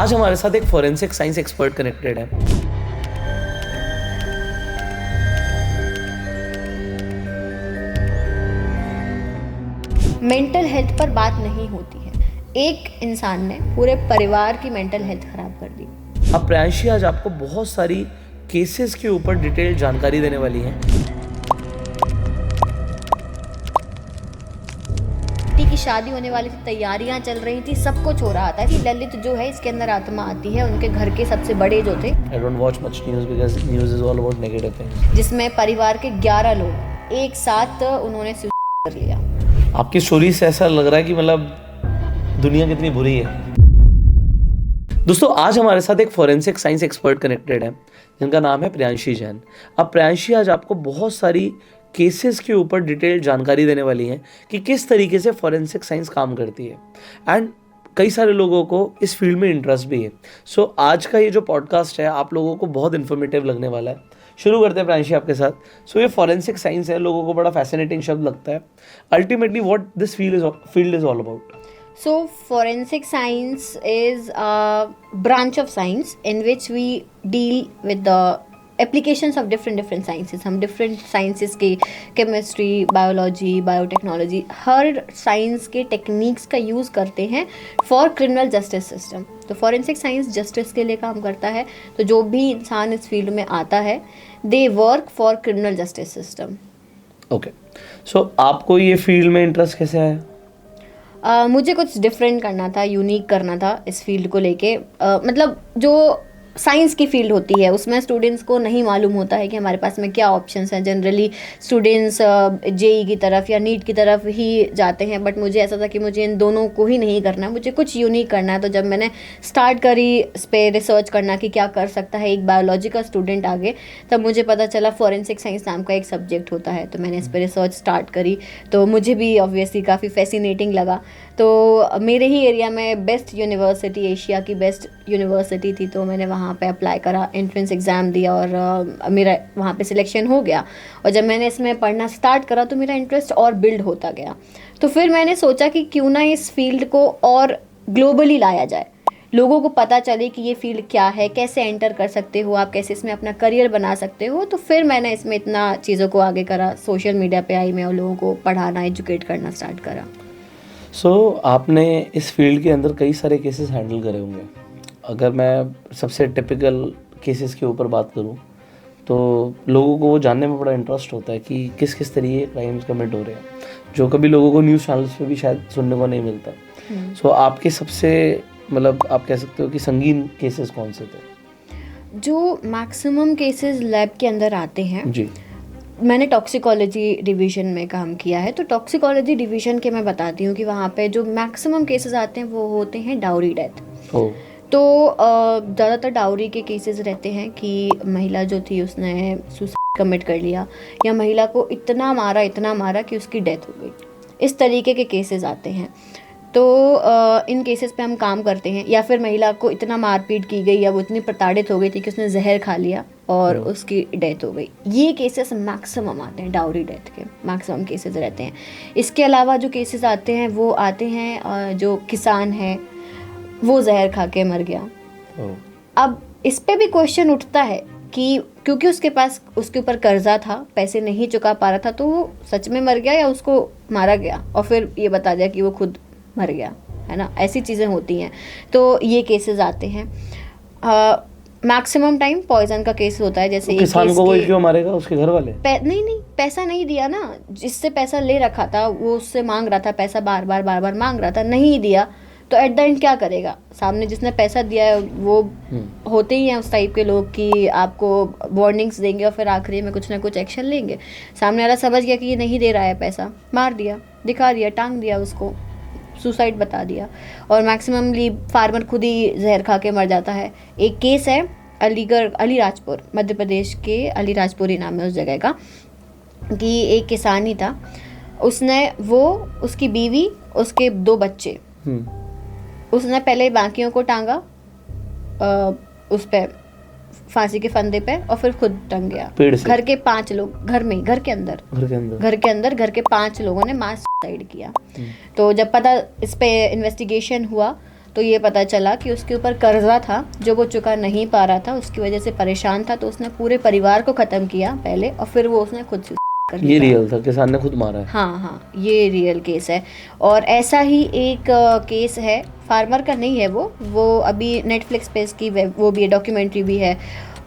आज हमारे साथ एक फोरेंसिक साइंस एक्सपर्ट कनेक्टेड है। मेंटल हेल्थ पर बात नहीं होती है। एक इंसान ने पूरे परिवार की मेंटल हेल्थ खराब कर दी। अब प्रियांशी आज आपको बहुत सारी केसेस के ऊपर डिटेल जानकारी देने वाली है। बेटी की शादी होने वाली थी, तैयारियां चल रही थी, सब कुछ हो रहा था कि ललित जो है इसके अंदर आत्मा आती है, उनके घर के सबसे बड़े जो थे। I don't watch much news because news is all about negative things. जिसमें परिवार के 11 लोग एक साथ उन्होंने सुसाइड कर लिया। आपकी स्टोरी से ऐसा लग रहा है कि मतलब दुनिया कितनी बुरी है। दोस्तों आज हमारे साथ एक फोरेंसिक साइंस एक्सपर्ट कनेक्टेड है जिनका नाम है प्रियांशी जैन। अब प्रियांशी आज आपको बहुत सारी केसेस के ऊपर डिटेल जानकारी देने वाली हैं कि किस तरीके से फोरेंसिक साइंस काम करती है एंड कई सारे लोगों को इस फील्ड में इंटरेस्ट भी है। सो आज का ये जो पॉडकास्ट है आप लोगों को बहुत इन्फॉर्मेटिव लगने वाला है। शुरू करते हैं प्रियांशी आपके साथ। सो ये फोरेंसिक साइंस है, लोगों को बड़ा फैसिनेटिंग शब्द लगता है। Ultimately what this field is all about? So forensic science is a branch of science in which we deal with the applications of different sciences. हम different sciences के chemistry, biology, biotechnology हर science के techniques का use करते हैं for criminal justice system. तो forensic science justice के लिए काम करता है। तो जो भी इंसान इस फील्ड में आता है they work for criminal justice system. Okay, so आपको ये फील्ड में इंटरेस्ट कैसे आया? मुझे कुछ डिफरेंट करना था, यूनिक करना था इस फील्ड को लेके। मतलब जो साइंस की फील्ड होती है उसमें स्टूडेंट्स को नहीं मालूम होता है कि हमारे पास में क्या ऑप्शंस हैं। जनरली स्टूडेंट्स जेई की तरफ या नीट की तरफ ही जाते हैं, बट मुझे ऐसा था कि मुझे इन दोनों को ही नहीं करना है, मुझे कुछ यूनिक करना है। तो जब मैंने स्टार्ट करी इस पर रिसर्च करना कि क्या कर सकता है एक बायोलॉजी का स्टूडेंट आगे, तब मुझे पता चला फोरेंसिक साइंस नाम का एक सब्जेक्ट होता है। तो मैंने इस पर रिसर्च स्टार्ट करी, तो मुझे भी ऑब्वियसली काफ़ी फैसिनेटिंग लगा। तो मेरे ही एरिया में बेस्ट यूनिवर्सिटी, एशिया की बेस्ट यूनिवर्सिटी थी, तो मैंने वहाँ पे अप्लाई करा, एंट्रेंस एग्ज़ाम दिया और मेरा वहाँ पे सिलेक्शन हो गया। और जब मैंने इसमें पढ़ना स्टार्ट करा तो मेरा इंटरेस्ट और बिल्ड होता गया। तो फिर मैंने सोचा कि क्यों ना इस फील्ड को और ग्लोबली लाया जाए, लोगों को पता चले कि ये फील्ड क्या है, कैसे एंटर कर सकते हो आप, कैसे इसमें अपना करियर बना सकते हो। तो फिर मैंने इसमें इतना चीज़ों को आगे करा, सोशल मीडिया पे आई मैं और लोगों को पढ़ाना, एजुकेट करना स्टार्ट करा। आपने इस फील्ड के अंदर कई सारे केसेस हैंडल करे होंगे। अगर मैं सबसे टिपिकल केसेस के ऊपर बात करूं तो लोगों को वो जानने में बड़ा इंटरेस्ट होता है कि किस किस तरीके क्राइम्स कमिट हो रहे हैं, जो कभी लोगों को न्यूज़ चैनल्स पे भी शायद सुनने को नहीं मिलता। आपके सबसे मतलब आप कह सकते हो कि संगीन केसेस कौन से थे? जो मैक्सिमम केसेस लैब के अंदर आते हैं जी, मैंने टॉक्सिकोलॉजी डिवीज़न में काम किया है। तो टॉक्सिकोलॉजी डिवीज़न के मैं बताती हूँ कि वहाँ पे जो मैक्सिमम केसेस आते हैं वो होते हैं डाउरी डेथ। तो ज़्यादातर डाउरी के केसेस रहते हैं कि महिला जो थी उसने सुसाइड कमिट कर लिया, या महिला को इतना मारा कि उसकी डेथ हो गई। इस तरीके के केसेस आते हैं। तो इन केसेस पे हम काम करते हैं। या फिर महिला को इतना मारपीट की गई या वो इतनी प्रताड़ित हो गई थी कि उसने जहर खा लिया और उसकी डेथ हो गई। ये केसेस मैक्सिमम आते हैं, डाउरी डेथ के मैक्सिमम केसेस रहते हैं। इसके अलावा जो केसेस आते हैं वो आते हैं जो किसान है वो जहर खा के मर गया। अब इस पे भी क्वेश्चन उठता है कि क्योंकि उसके ऊपर कर्जा था, पैसे नहीं चुका पा रहा था, तो वो सच में मर गया या उसको मारा गया और फिर ये बता दिया कि वो खुद मर गया, है ना। ऐसी चीज़ें होती हैं। तो ये केसेस आते हैं। मैक्सिमम टाइम पॉइजन का केस होता है। जैसे किसान को कोई क्यों मारेगा? उसके घर वाले नहीं पैसा नहीं दिया ना, जिससे पैसा ले रखा था वो उससे मांग रहा था, पैसा बार बार मांग रहा था, नहीं दिया तो एट द एंड क्या करेगा? सामने जिसने पैसा दिया है वो होते ही हैं उस टाइप के लोग कि आपको वार्निंग्स देंगे और फिर आखिरी में कुछ ना कुछ एक्शन लेंगे। सामने वाला समझ गया कि ये नहीं दे रहा है पैसा, मार दिया, दिखा दिया, टांग दिया उसको, सुसाइड बता दिया। और मैक्सिममली फार्मर खुद ही जहर खा के मर जाता है। एक केस है अलीराजपुर, मध्य प्रदेश के अलीराजपुर ही नाम है उस जगह का, कि एक किसान ही था, उसकी बीवी, उसके 2 बच्चे, उसने पहले बाकियों को टांगा उस पे फांसी के फंदे पे और फिर खुद टंग गया। घर के 5 लोग, घर के अंदर घर के 5 लोगों ने मास सुसाइड किया। तो जब पता इस पे इन्वेस्टिगेशन हुआ तो ये पता चला कि उसके ऊपर कर्जा था जो वो चुका नहीं पा रहा था, उसकी वजह से परेशान था, तो उसने पूरे परिवार को ख़त्म किया पहले और फिर वो उसने खुद सुसाइड कर ये लिया। रियल था, किसान ने खुद मारा है? हाँ हाँ, ये रियल केस है। और ऐसा ही एक केस है, फार्मर का नहीं है वो अभी नेटफ्लिक्स पे इसकी वो भी है, डॉक्यूमेंट्री भी है,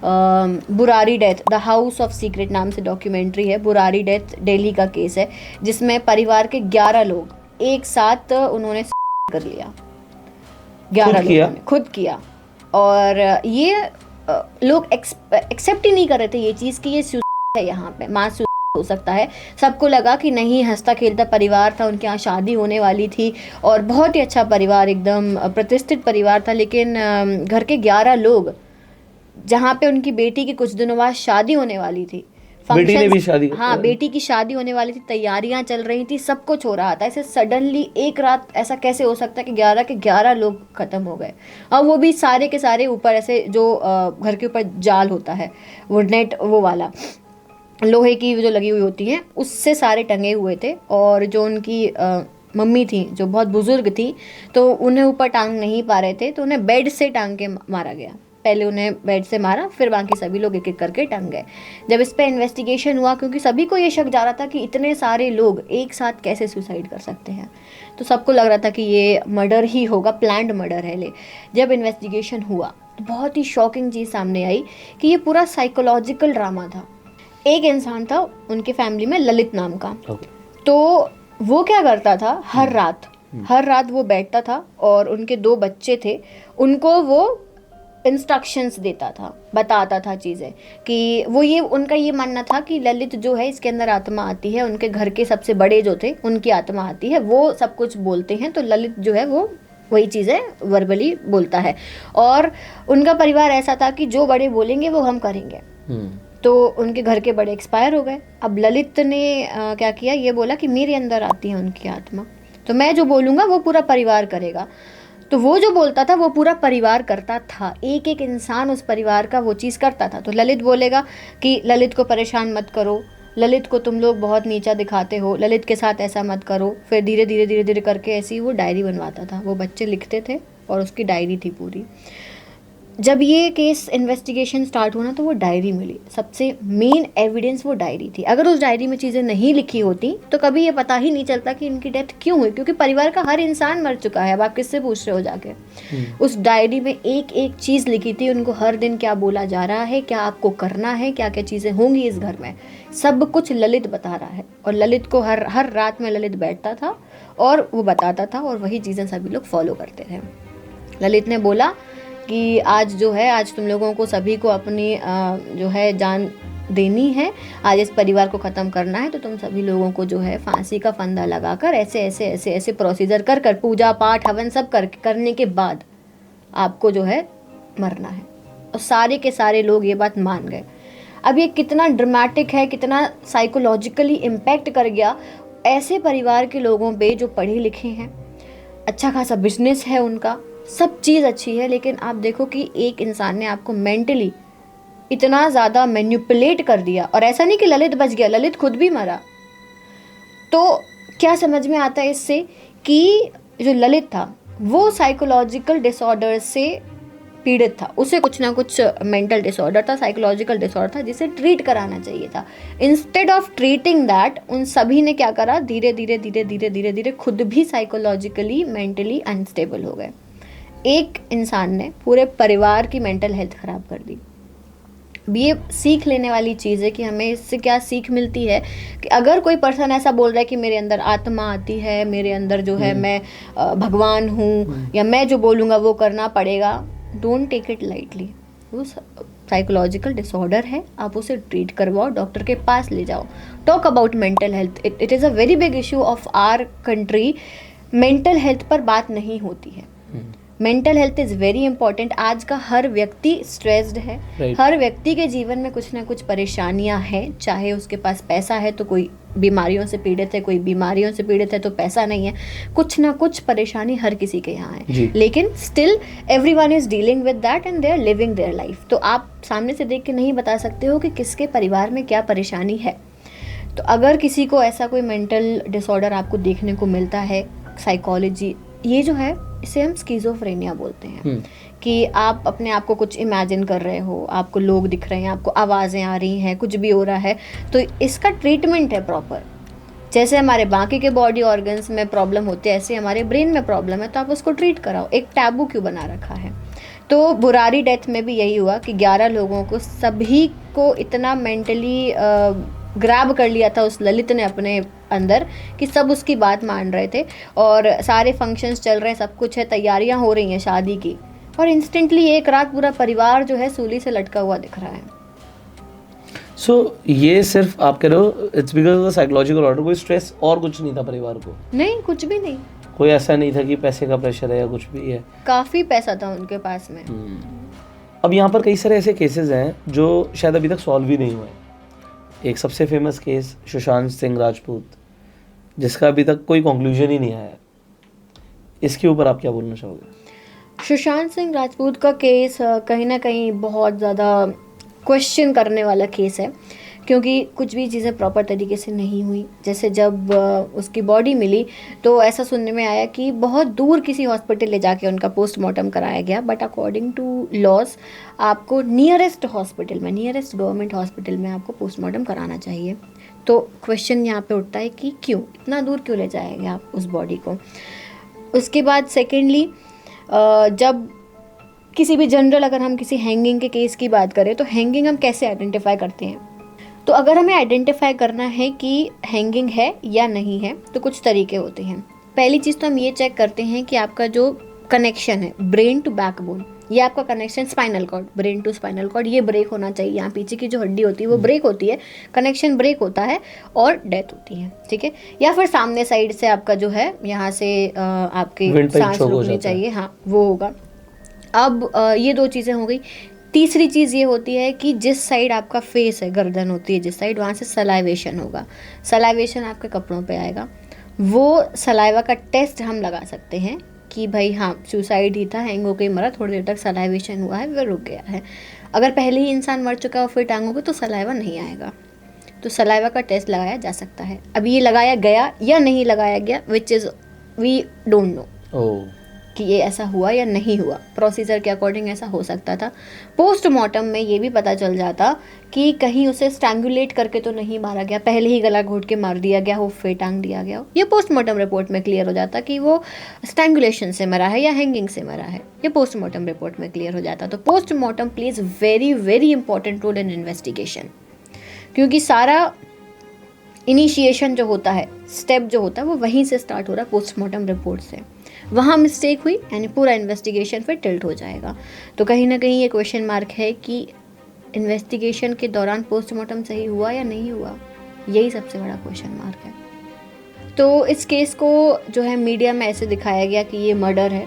Burari death, the house of secret नाम से डॉक्यूमेंट्री है। बुरारी डेथ दिल्ली का केस है, जिसमें परिवार के 11 लोग एक साथ उन्होंने कर लिया। 11 लोगों ने खुद किया। और ये लोग एक्सेप्ट ही नहीं कर रहे थे ये चीज़ कि ये सुसाइड है, यहाँ पे मास हो सकता है। सबको लगा कि नहीं, हंसता खेलता परिवार था, उनके यहाँ शादी होने वाली थी और बहुत ही अच्छा परिवार, एकदम प्रतिष्ठित परिवार था। लेकिन घर के 11 लोग, जहाँ पे उनकी बेटी की कुछ दिनों बाद शादी होने वाली थी, बेटी ने भी शादी, हाँ बेटी की शादी होने वाली थी, तैयारियां चल रही थी, सब कुछ हो रहा था, ऐसे सडनली एक रात ऐसा कैसे हो सकता है कि 11 के 11 लोग खत्म हो गए। और वो भी सारे के सारे ऊपर ऐसे जो घर के ऊपर जाल होता है, वो नेट, वो वाला लोहे की जो लगी हुई होती है, उससे सारे टंगे हुए थे। और जो उनकी मम्मी थी जो बहुत बुजुर्ग थी, तो उन्हें ऊपर टांग नहीं पा रहे थे, तो उन्हें बेड से टांग के मारा गया। पहले उन्हें बेड से मारा, फिर बाकी सभी लोग एक एक करके टंग गए। जब इस पे इन्वेस्टिगेशन हुआ, क्योंकि सभी को ये शक जा रहा था कि इतने सारे लोग एक साथ कैसे सुसाइड कर सकते हैं, तो सबको लग रहा था कि ये मर्डर ही होगा, प्लान्ड मर्डर है। जब इन्वेस्टिगेशन हुआ तो बहुत ही शॉकिंग चीज़ सामने आई कि ये पूरा साइकोलॉजिकल ड्रामा था। एक इंसान था उनके फैमिली में, ललित नाम का। तो वो क्या करता था, हर रात वो बैठता था और उनके 2 बच्चे थे, उनको वो इंस्ट्रक्शंस देता था, बताता था चीज़ें कि वो ये, उनका ये मानना था कि ललित जो है इसके अंदर आत्मा आती है, उनके घर के सबसे बड़े जो थे उनकी आत्मा आती है, वो सब कुछ बोलते हैं, तो ललित जो है वो वही चीज़ें वर्बली बोलता है। और उनका परिवार ऐसा था कि जो बड़े बोलेंगे वो हम करेंगे। तो उनके घर के बड़े एक्सपायर हो गए। अब ललित ने क्या किया, ये बोला कि मेरे अंदर आती है उनकी आत्मा, तो मैं जो बोलूँगा वो पूरा परिवार करेगा। तो वो जो बोलता था वो पूरा परिवार करता था, एक एक इंसान उस परिवार का वो चीज़ करता था। तो ललित बोलेगा कि ललित को परेशान मत करो, ललित को तुम लोग बहुत नीचा दिखाते हो, ललित के साथ ऐसा मत करो। फिर धीरे धीरे करके ऐसी वो डायरी बनवाता था, वो बच्चे लिखते थे और उसकी डायरी थी पूरी। जब ये केस इन्वेस्टिगेशन स्टार्ट हुआ ना, तो वो डायरी मिली, सबसे मेन एविडेंस वो डायरी थी। अगर उस डायरी में चीज़ें नहीं लिखी होती तो कभी ये पता ही नहीं चलता कि इनकी डेथ क्यों हुई, क्योंकि परिवार का हर इंसान मर चुका है। अब आप किससे पूछ रहे हो जाके? उस डायरी में एक एक चीज़ लिखी थी, उनको हर दिन क्या बोला जा रहा है, क्या आपको करना है, क्या क्या चीज़ें होंगी इस घर में, सब कुछ ललित बता रहा है। और ललित को हर रात में ललित बैठता था और वो बताता था, और वही चीज़ें सभी लोग फॉलो करते थे। ललित ने बोला कि आज जो है, आज तुम लोगों को सभी को अपनी जो है जान देनी है, आज इस परिवार को ख़त्म करना है, तो तुम सभी लोगों को जो है फांसी का फंदा लगाकर ऐसे ऐसे ऐसे ऐसे प्रोसीजर कर पूजा पाठ हवन सब करने के बाद आपको जो है मरना है। और सारे के सारे लोग ये बात मान गए। अब ये कितना ड्रामेटिक है, कितना साइकोलॉजिकली इम्पैक्ट कर गया ऐसे परिवार के लोगों पे जो पढ़े लिखे हैं, अच्छा खासा बिजनेस है उनका, सब चीज़ अच्छी है, लेकिन आप देखो कि एक इंसान ने आपको मेंटली इतना ज़्यादा मैनिपुलेट कर दिया। और ऐसा नहीं कि ललित बच गया, ललित खुद भी मरा। तो क्या समझ में आता है इससे कि जो ललित था वो साइकोलॉजिकल डिसऑर्डर से पीड़ित था, उसे कुछ ना कुछ मेंटल डिसऑर्डर था, साइकोलॉजिकल डिसऑर्डर था, जिसे ट्रीट कराना चाहिए था। इंस्टेड ऑफ ट्रीटिंग दैट, उन सभी ने क्या करा, धीरे धीरे खुद भी साइकोलॉजिकली मेंटली अनस्टेबल हो गए। एक इंसान ने पूरे परिवार की मेंटल हेल्थ ख़राब कर दी। ये सीख लेने वाली चीज़ है कि हमें इससे क्या सीख मिलती है कि अगर कोई पर्सन ऐसा बोल रहा है कि मेरे अंदर आत्मा आती है, मेरे अंदर जो है मैं भगवान हूँ, या मैं जो बोलूँगा वो करना पड़ेगा, डोंट टेक इट लाइटली। वो साइकोलॉजिकल डिसऑर्डर है, आप उसे ट्रीट करवाओ, डॉक्टर के पास ले जाओ। Talk about mental health, it is a very big issue of our country. Mental health पर बात नहीं होती है। Mental health is very important. आज का हर व्यक्ति स्ट्रेस्ड है, हर व्यक्ति के जीवन में कुछ ना कुछ परेशानियां हैं, चाहे उसके पास पैसा है तो कोई बीमारियों से पीड़ित है, कोई बीमारियों से पीड़ित है तो पैसा नहीं है, कुछ ना कुछ परेशानी हर किसी के यहाँ है, लेकिन still everyone is dealing with that and they are living their life. तो आप सामने से देख के नहीं बता सकते हो कि किसके परिवार में क्या परेशानी है। तो अगर किसी को ऐसा कोई मेंटल डिसऑर्डर आपको देखने को मिलता है, साइकोलॉजी ये जो है इसे हम स्किज़ोफ्रेनिया बोलते हैं कि आप अपने आप को कुछ इमेजिन कर रहे हो, आपको लोग दिख रहे हैं, आपको आवाज़ें आ रही हैं, कुछ भी हो रहा है, तो इसका ट्रीटमेंट है प्रॉपर। जैसे हमारे बाकी के बॉडी ऑर्गन्स में प्रॉब्लम होती है, ऐसे हमारे ब्रेन में प्रॉब्लम है, तो आप उसको ट्रीट कराओ। एक टैबू क्यों बना रखा है? तो बुरारी डेथ में भी यही हुआ कि 11 लोगों को, सभी को इतना मेंटली ग्रैब कर लिया था उस ललित ने अपने अंदर कि सब उसकी बात मान रहे थे और सारे फंक्शंस चल रहे हैं, सब कुछ है, तैयारियां हो रही हैं शादी की, और इंस्टेंटली एक रात पूरा परिवार जो है सूली से लटका हुआ दिख रहा है। ये सिर्फ आप कह रहे हो it's because of the psychological order, कोई स्ट्रेस और कुछ नहीं था परिवार को? नहीं, कुछ भी नहीं। कोई ऐसा नहीं था कि पैसे का प्रेशर है या कुछ भी है? काफ़ी पैसा था उनके पास में। अब यहाँ पर कई सारे ऐसे केसेस हैं जो शायद अभी तक सॉल्व ही नहीं हुए। एक सबसे फेमस केस सुशांत सिंह राजपूत, जिसका अभी तक कोई कंक्लूजन ही नहीं आया। इसके ऊपर आप क्या बोलना चाहोगे? सुशांत सिंह राजपूत का केस कहीं ना कहीं बहुत ज़्यादा क्वेश्चन करने वाला केस है, क्योंकि कुछ भी चीज़ें प्रॉपर तरीके से नहीं हुई। जैसे जब उसकी बॉडी मिली तो ऐसा सुनने में आया कि बहुत दूर किसी हॉस्पिटल ले जाके उनका पोस्टमार्टम कराया गया, बट अकॉर्डिंग टू लॉज आपको नियरेस्ट हॉस्पिटल में, नियरेस्ट गवर्नमेंट हॉस्पिटल में आपको पोस्टमार्टम कराना चाहिए। तो क्वेश्चन यहाँ पे उठता है कि क्यों, इतना दूर क्यों ले जाएंगे आप उस बॉडी को? उसके बाद सेकेंडली, जब किसी भी जनरल, अगर हम किसी हैंगिंग के केस की बात करें तो हैंगिंग हम कैसे आइडेंटिफाई करते हैं? तो अगर हमें आइडेंटिफाई करना है कि हैंगिंग है या नहीं है तो कुछ तरीके होते हैं। पहली चीज़ तो हम ये चेक करते हैं कि आपका जो कनेक्शन है ब्रेन टू बैकबोन, ये आपका connection spinal cord, brain to spinal cord, ये ब्रेक होना चाहिए। यहाँ पीछे की जो हड्डी होती है वो ब्रेक होती है, कनेक्शन ब्रेक होता है और डेथ होती है, ठीक है। या फिर सामने साइड से आपका जो है यहाँ से आपकी सांस रुकनी चाहिए, हाँ वो होगा। अब ये दो चीज़ें हो गई। तीसरी चीज़ ये होती है कि जिस साइड आपका फेस है, गर्दन होती है जिस साइड, वहाँ से सलाइवेशन होगा। सलाइवेशन आपके कपड़ों पे आएगा। वो सलाइवा का टेस्ट हम लगा सकते हैं कि भाई हाँ सुसाइड ही था, हैंग हो के मरा, थोड़ी देर तक सलाइवेशन हुआ है, वह रुक गया है। अगर पहले ही इंसान मर चुका है और फिर टांगोगे तो सलाइवा नहीं आएगा। तो सलाइवा का टेस्ट लगाया जा सकता है। अब ये लगाया गया या नहीं लगाया गया, which is we don't know कि ये ऐसा हुआ या नहीं हुआ। प्रोसीजर के अकॉर्डिंग ऐसा हो सकता था। पोस्टमार्टम में ये भी पता चल जाता कि कहीं उसे स्ट्रैंगुलेट करके तो नहीं मारा गया, पहले ही गला घोट के मार दिया गया हो, फिर टांग दिया गया हो। ये पोस्टमार्टम रिपोर्ट में क्लियर हो जाता कि वो स्ट्रैंगुलेशन से मरा है या हैंगिंग से मरा है, ये पोस्टमार्टम रिपोर्ट में क्लियर हो जाता। तो postmortem plays very very important role in investigation, क्योंकि सारा इनिशिएशन जो होता है, स्टेप जो होता है, वो वहीं से स्टार्ट हो रहा है, पोस्टमार्टम रिपोर्ट से। वहाँ मिस्टेक हुई यानी पूरा इन्वेस्टिगेशन फिर टिल्ट हो जाएगा। तो कहीं ना कहीं ये क्वेश्चन मार्क है कि इन्वेस्टिगेशन के दौरान पोस्टमार्टम सही हुआ या नहीं हुआ, यही सबसे बड़ा क्वेश्चन मार्क है। तो इस केस को जो है मीडिया में ऐसे दिखाया गया कि ये मर्डर है।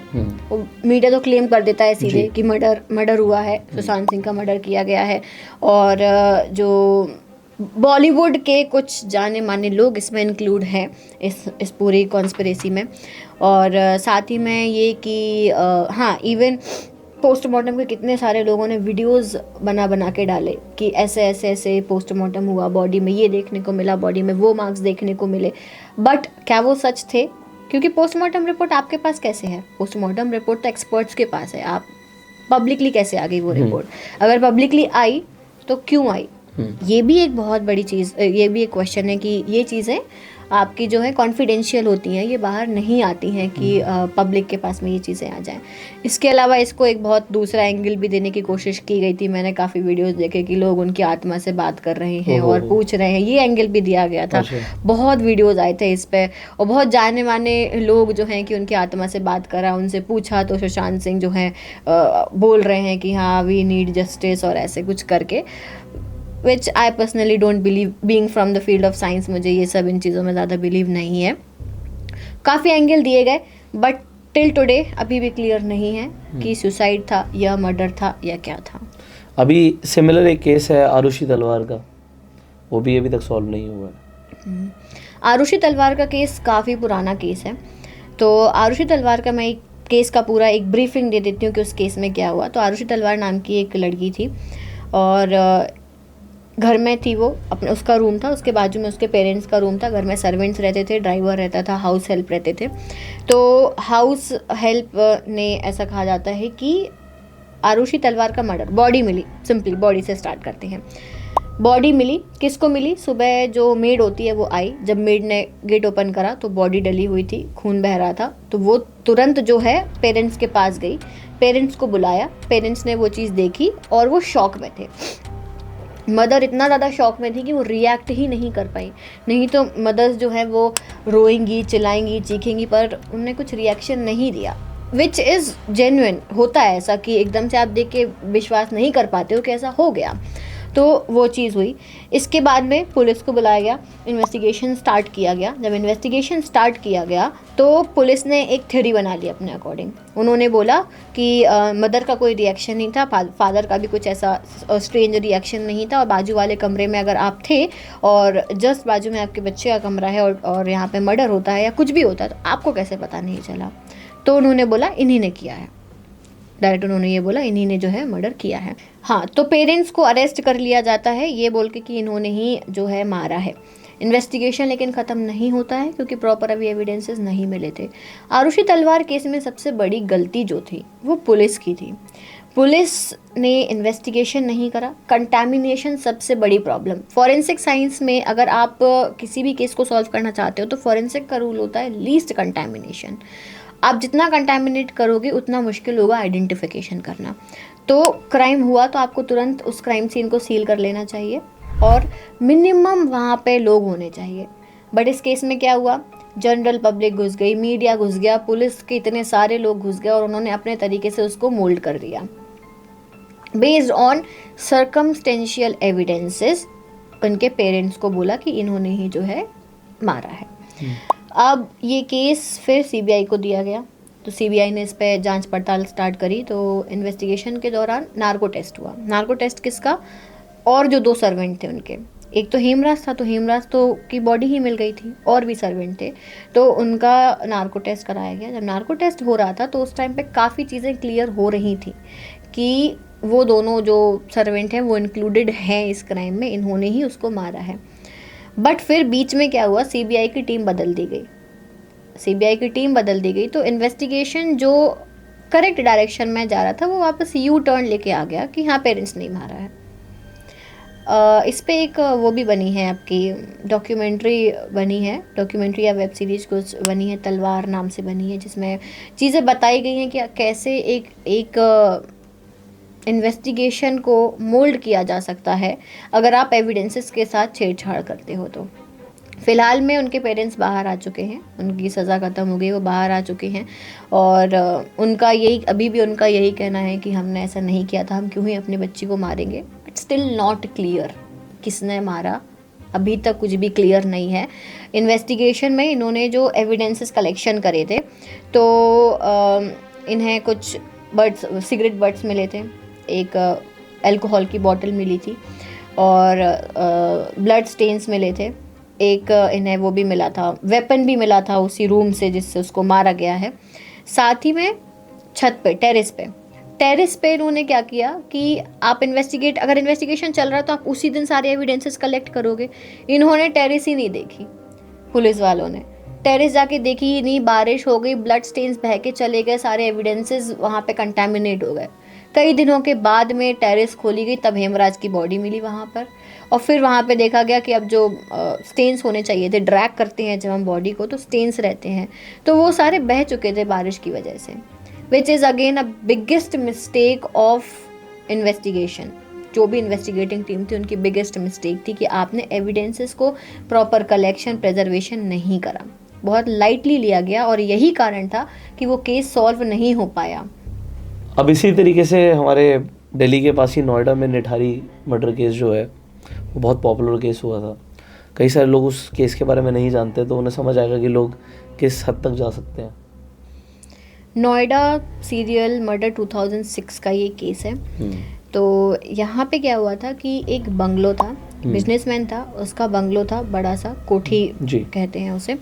मीडिया तो क्लेम कर देता है सीधे कि मर्डर हुआ है, सुशांत सिंह का मर्डर किया गया है। और जो बॉलीवुड के कुछ जाने माने लोग इसमें इंक्लूड हैं इस पूरी कॉन्स्पिरेसी में। और साथ ही में ये कि हाँ, इवन पोस्टमार्टम के कितने सारे लोगों ने वीडियोस बना के डाले कि ऐसे ऐसे ऐसे पोस्टमार्टम हुआ, बॉडी में ये देखने को मिला, बॉडी में वो मार्क्स देखने को मिले। बट क्या वो सच थे? क्योंकि पोस्टमार्टम रिपोर्ट आपके पास कैसे है? पोस्टमार्टम रिपोर्ट तो एक्सपर्ट्स के पास है। आप पब्लिकली कैसे आ गई वो रिपोर्ट? अगर पब्लिकली आई तो क्यों आई? ये भी एक बहुत बड़ी चीज़, ये भी एक क्वेश्चन है कि ये चीज़ें आपकी जो है कॉन्फिडेंशियल होती हैं, ये बाहर नहीं आती हैं कि पब्लिक के पास में ये चीज़ें आ जाएं। इसके अलावा इसको एक बहुत दूसरा एंगल भी देने की कोशिश की गई थी। मैंने काफ़ी वीडियोस देखे कि लोग उनकी आत्मा से बात कर रहे हैं और पूछ रहे हैं, ये एंगल भी दिया गया था। बहुत वीडियोज़ आए थे इस पर, और बहुत जाने माने लोग जो हैं कि उनकी आत्मा से बात करा, उनसे पूछा तो सुशांत सिंह जो हैं बोल रहे हैं कि हाँ वी नीड जस्टिस और ऐसे कुछ करके, which I personally don't believe, being from the field of science, मुझे ये सब इन चीज़ों में ज़्यादा बिलीव नहीं है। काफ़ी एंगल दिए गए बट टिल टुडे अभी भी क्लियर नहीं है कि सुसाइड था या मर्डर था या क्या था। अभी सिमिलर एक केस है आरुषि तलवार का, वो भी अभी तक सॉल्व नहीं हुआ है। आरुषि तलवार का केस काफ़ी पुराना केस है। तो आरुषि तलवार का मैं एक केस का पूरा एक ब्रीफिंग दे देती हूँ कि उस केस में क्या हुआ। तो आरुषि तलवार नाम की एक लड़की थी और घर में थी वो, अपने उसका रूम था, उसके बाजू में उसके पेरेंट्स का रूम था, घर में सर्वेंट्स रहते थे, ड्राइवर रहता था, हाउस हेल्प रहते थे। तो हाउस हेल्प ने ऐसा कहा जाता है कि आरुषि तलवार का मर्डर, बॉडी मिली, सिंपली बॉडी से स्टार्ट करते हैं। बॉडी मिली, किसको मिली? सुबह जो मेड होती है वो आई, जब मेड ने गेट ओपन करा तो बॉडी डली हुई थी, खून बह रहा था, तो वो तुरंत जो है पेरेंट्स के पास गई, पेरेंट्स को बुलाया, पेरेंट्स ने वो चीज़ देखी और वो शॉक में थे। मदर इतना ज़्यादा शॉक में थी कि वो रिएक्ट ही नहीं कर पाई, नहीं तो मदर्स जो है वो रोएंगी, चिल्लाएंगी, चीखेंगी, पर उन्होंने कुछ रिएक्शन नहीं दिया, विच इज़ जेन्युइन। होता है ऐसा कि एकदम से आप देख के विश्वास नहीं कर पाते हो कि ऐसा हो गया, तो वो चीज़ हुई। इसके बाद में पुलिस को बुलाया गया, इन्वेस्टिगेशन स्टार्ट किया गया। जब इन्वेस्टिगेशन स्टार्ट किया गया तो पुलिस ने एक थ्योरी बना ली अपने अकॉर्डिंग। उन्होंने बोला कि मदर का कोई रिएक्शन नहीं था, फादर का भी कुछ ऐसा स्ट्रेंज रिएक्शन नहीं था, और बाजू वाले कमरे में अगर आप थे और जस्ट बाजू में आपके बच्चे का कमरा है और यहाँ पे मर्डर होता है या कुछ भी होता है, तो आपको कैसे पता नहीं चला? तो उन्होंने बोला इन्हीं ने किया है, डायरेक्ट उन्होंने ये बोला इन्हीं ने जो है मर्डर किया है। हाँ, तो पेरेंट्स को अरेस्ट कर लिया जाता है ये बोल के कि इन्होंने ही जो है मारा है। इन्वेस्टिगेशन लेकिन ख़त्म नहीं होता है क्योंकि प्रॉपर अभी एविडेंसेस नहीं मिले थे। आरुषि तलवार केस में सबसे बड़ी गलती जो थी वो पुलिस की थी। पुलिस ने इन्वेस्टिगेशन नहीं करा, कंटैमिनेशन सबसे बड़ी प्रॉब्लम। फॉरेंसिक साइंस में अगर आप किसी भी केस को सॉल्व करना चाहते हो तो फॉरेंसिक का रूल होता है लीस्ट कंटैमिनेशन। आप जितना कंटैमिनेट करोगे उतना मुश्किल होगा आइडेंटिफिकेशन करना। तो क्राइम हुआ तो आपको तुरंत उस क्राइम सीन को सील कर लेना चाहिए और मिनिमम वहाँ पे लोग होने चाहिए। बट इस केस में क्या हुआ, जनरल पब्लिक घुस गई, मीडिया घुस गया, पुलिस के इतने सारे लोग घुस गए और उन्होंने अपने तरीके से उसको मोल्ड कर दिया बेस्ड ऑन सर्कमस्टेंशियल एविडेंसेस। उनके पेरेंट्स को बोला कि इन्होंने ही जो है मारा है। अब ये केस फिर सीबीआई को दिया गया, तो सीबीआई ने इस पर जांच पड़ताल स्टार्ट करी। तो इन्वेस्टिगेशन के दौरान नार्को टेस्ट हुआ। नार्को टेस्ट किसका? और जो 2 सर्वेंट थे उनके, एक तो हेमराज था, तो हेमराज तो की बॉडी ही मिल गई थी, और भी सर्वेंट थे, तो उनका नार्को टेस्ट कराया गया। जब नार्को टेस्ट हो रहा था तो उस टाइम पे काफ़ी चीज़ें क्लियर हो रही थी कि वो दोनों जो सर्वेंट हैं वो इंक्लूडेड हैं इस क्राइम में, इन्होंने ही उसको मारा है। बट फिर बीच में क्या हुआ, सीबीआई की टीम बदल दी गई। सीबीआई की टीम बदल दी गई तो इन्वेस्टिगेशन जो करेक्ट डायरेक्शन में जा रहा था वो वापस यू टर्न लेके आ गया कि हाँ पेरेंट्स नहीं मारा है। इस पे एक वो भी बनी है, आपकी डॉक्यूमेंट्री बनी है, डॉक्यूमेंट्री या वेब सीरीज़ कुछ बनी है, तलवार नाम से बनी है, जिसमें चीज़ें बताई गई हैं कि कैसे एक इन्वेस्टिगेशन को मोल्ड किया जा सकता है अगर आप एविडेंसेस के साथ छेड़छाड़ करते हो। तो फ़िलहाल में उनके पेरेंट्स बाहर आ चुके हैं, उनकी सज़ा ख़त्म हो गई, वो बाहर आ चुके हैं और उनका यही, अभी भी उनका यही कहना है कि हमने ऐसा नहीं किया था, हम क्यों ही अपने बच्ची को मारेंगे। बट स्टिल नॉट क्लियर किसने मारा, अभी तक कुछ भी क्लियर नहीं है। इन्वेस्टिगेशन में इन्होंने जो एविडेंसेस कलेक्शन करे थे तो इन्हें कुछ बर्ड्स, सिगरेट बर्ड्स मिले थे, एक अल्कोहल की बॉटल मिली थी और ब्लड स्टेन्स मिले थे, एक इन्हें वो भी मिला था, वेपन भी मिला था उसी रूम से जिससे उसको मारा गया है। साथ ही में छत पे, टेरेस पे इन्होंने क्या किया कि आप अगर इन्वेस्टिगेशन चल रहा है तो आप उसी दिन सारे एविडेंसेस कलेक्ट करोगे। इन्होंने टेरेस ही नहीं देखी, पुलिस वालों ने टेरेस जाके देखी ही नहीं, बारिश हो गई, ब्लड स्टेन्स बह के चले गए, सारे एविडेंसेस वहाँ पे कंटेमिनेट हो गए। कई दिनों के बाद में टेरेस खोली गई, तब हेमराज की बॉडी मिली वहाँ पर, और फिर वहाँ पे देखा गया कि अब जो स्टेन्स होने चाहिए थे, ड्रैग करते हैं जब हम बॉडी को तो स्टेन्स रहते हैं, तो वो सारे बह चुके थे बारिश की वजह से, which is again a biggest mistake of investigation. जो भी इन्वेस्टिगेटिंग टीम थी उनकी बिगेस्ट मिस्टेक थी कि आपने एविडेंसेस को प्रॉपर कलेक्शन, प्रिजर्वेशन नहीं करा, बहुत लाइटली लिया गया और यही कारण था कि वो केस सॉल्व नहीं हो पाया। अब इसी तरीके से हमारे दिल्ली के पास ही नोएडा में निठारी मर्डर केस जो है वो बहुत पॉपुलर केस हुआ था। कई सारे लोग उस केस के बारे में नहीं जानते, तो उन्हें समझ आएगा कि लोग किस हद तक जा सकते हैं। नोएडा सीरियल मर्डर 2006 का ये केस है। तो यहाँ पे क्या हुआ था कि एक बंगलो था, बिजनेसमैन था, उसका बंगलो था, बड़ा सा कोठी कहते हैं उसे,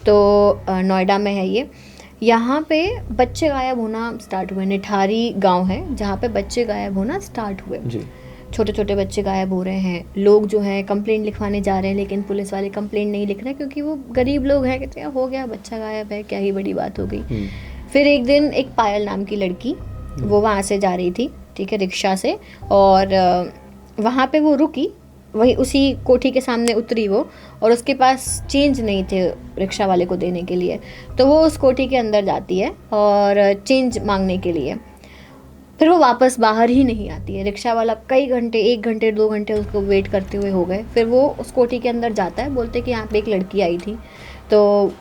तो नोएडा में है ये। यहाँ पे बच्चे गायब होना स्टार्ट हुए, निठारी गांव है जहाँ पे बच्चे गायब होना स्टार्ट हुए। छोटे छोटे बच्चे गायब हो रहे हैं, लोग जो हैं कंप्लेंट लिखवाने जा रहे हैं लेकिन पुलिस वाले कंप्लेंट नहीं लिख रहे क्योंकि वो गरीब लोग हैं, कहते हैं हो गया बच्चा गायब है, क्या ही बड़ी बात हो गई। फिर एक दिन एक पायल नाम की लड़की वो वहाँ से जा रही थी, ठीक है, रिक्शा से, और वहाँ पे वो रुकी, वही उसी कोठी के सामने उतरी वो, और उसके पास चेंज नहीं थे रिक्शा वाले को देने के लिए, तो वो उस कोठी के अंदर जाती है और चेंज मांगने के लिए। फिर वो वापस बाहर ही नहीं आती है। रिक्शा वाला कई घंटे, 1 घंटे 2 घंटे उसको वेट करते हुए हो गए। फिर वो उस कोठी के अंदर जाता है, बोलते कि यहाँ पे एक लड़की आई थी, तो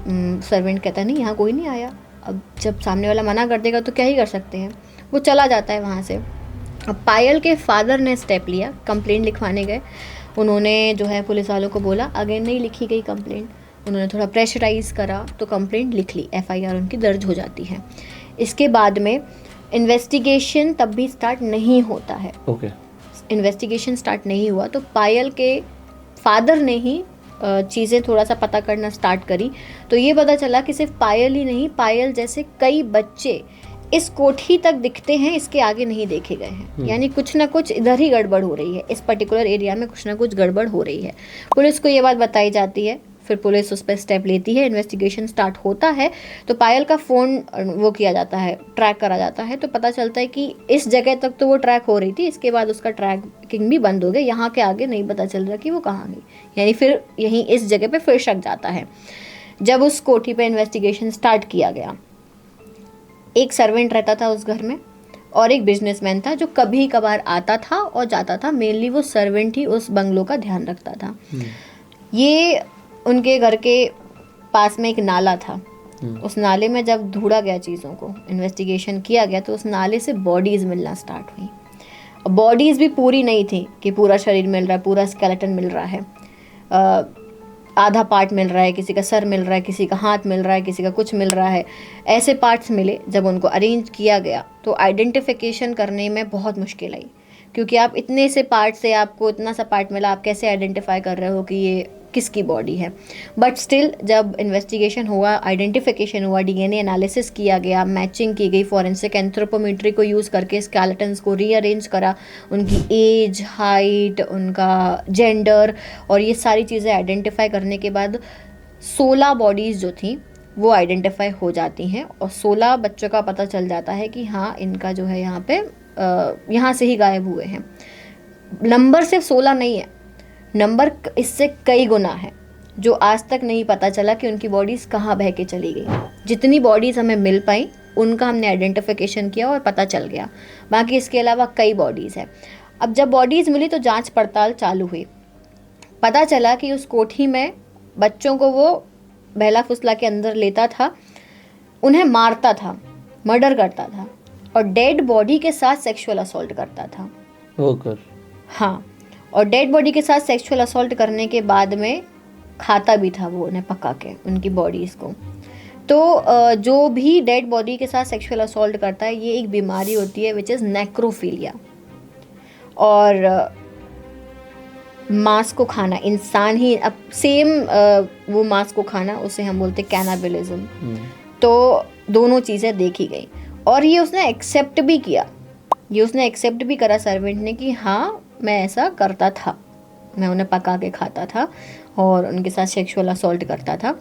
सर्वेंट कहता है नहीं यहाँ कोई नहीं आया। अब जब सामने वाला मना कर देगा तो क्या ही कर सकते हैं, वो चला जाता है वहाँ से। अब पायल के फादर ने स्टेप लिया, कंप्लेंट लिखवाने गए। उन्होंने जो है पुलिस वालों को बोला, अगेन नहीं लिखी गई कंप्लेंट। उन्होंने थोड़ा प्रेशराइज़ करा तो कंप्लेंट लिख ली, FIR उनकी दर्ज हो जाती है। इसके बाद में इन्वेस्टिगेशन तब भी स्टार्ट नहीं होता है। इन्वेस्टिगेशन स्टार्ट नहीं हुआ तो पायल के फादर ने ही चीज़ें थोड़ा सा पता करना स्टार्ट करी, तो ये पता चला कि सिर्फ पायल ही नहीं, पायल जैसे कई बच्चे इस कोठी तक दिखते हैं, इसके आगे नहीं देखे गए हैं। यानी कुछ ना कुछ इधर ही गड़बड़ हो रही है, इस पर्टिकुलर एरिया में कुछ ना कुछ गड़बड़ हो रही है। पुलिस को ये बात बताई जाती है, फिर पुलिस उस पर स्टेप लेती है, इन्वेस्टिगेशन स्टार्ट होता है। तो पायल का फ़ोन वो किया जाता है, ट्रैक करा जाता है, तो पता चलता है कि इस जगह तक तो वो ट्रैक हो रही थी, इसके बाद उसका ट्रैकिंग भी बंद हो गया, यहाँ के आगे नहीं पता चल रहा कि वो कहाँ गई। यानी फिर यहीं इस जगह पे फिर शक जाता है। जब उस कोठी पे इन्वेस्टिगेशन स्टार्ट किया गया, एक सर्वेंट रहता था उस घर में और एक बिजनेसमैन था जो कभी कभार आता था और जाता था। मेनली वो सर्वेंट ही उस बंगलों का ध्यान रखता था। ये उनके घर के पास में एक नाला था, उस नाले में जब ढूंढा गया चीज़ों को, इन्वेस्टिगेशन किया गया, तो उस नाले से बॉडीज़ मिलना स्टार्ट हुई। बॉडीज़ भी पूरी नहीं थी कि पूरा शरीर मिल रहा है, पूरा स्केलेटन मिल रहा है, आधा पार्ट मिल रहा है, किसी का सर मिल रहा है, किसी का हाथ मिल रहा है, किसी का कुछ मिल रहा है। ऐसे पार्ट्स मिले। जब उनको अरेंज किया गया तो आइडेंटिफिकेशन करने में बहुत मुश्किल आई, क्योंकि आप इतने से पार्ट से, आपको इतना सा पार्ट मिला, आप कैसे आइडेंटिफाई कर रहे हो कि ये किसकी बॉडी है। बट स्टिल जब इन्वेस्टिगेशन हुआ, आइडेंटिफिकेशन हुआ, DNA एनालिसिस किया गया, मैचिंग की गई, फॉरेंसिक एंथ्रोपोमेट्री को यूज़ करके स्केलेटन्स को रीअरेंज करा, उनकी एज, हाइट, उनका जेंडर और ये सारी चीज़ें आइडेंटिफाई करने के बाद 16 बॉडीज़ जो थी वो आइडेंटिफाई हो जाती हैं और 16 बच्चों का पता चल जाता है कि हाँ, इनका जो है यहाँ पे यहाँ से ही गायब हुए हैं। नंबर सिर्फ 16 नहीं है, नंबर इससे कई गुना है, जो आज तक नहीं पता चला कि उनकी बॉडीज़ कहाँ बह के चली गई। जितनी बॉडीज़ हमें मिल पाई उनका हमने आइडेंटिफिकेशन किया और पता चल गया। बाकी इसके अलावा कई बॉडीज़ है। अब जब बॉडीज़ मिली तो जांच पड़ताल चालू हुई। पता चला कि उस कोठी में बच्चों को वो बहला फुसला के अंदर लेता था, उन्हें मारता था, मर्डर करता था और डेड बॉडी के साथ सेक्सुअल असॉल्ट करता था। हाँ, और डेड बॉडी के साथ सेक्सुअल असॉल्ट करने के बाद में खाता भी था वो उन्हें पका के, उनकी बॉडीज़ को। तो जो भी डेड बॉडी के साथ सेक्सुअल असॉल्ट करता है, ये एक बीमारी होती है विच इज़ नेक्रोफिलिया। और मांस को खाना, इंसान ही अब सेम वो मांस को खाना, उसे हम बोलते कैनाबिलिज्म। तो दोनों चीज़ें देखी गई और ये उसने एक्सेप्ट भी किया, ये उसने एक्सेप्ट भी करा सर्वेंट ने कि हाँ मैं ऐसा करता था, मैं उन्हें पका के खाता था और उनके साथ सेक्सुअल असॉल्ट करता था।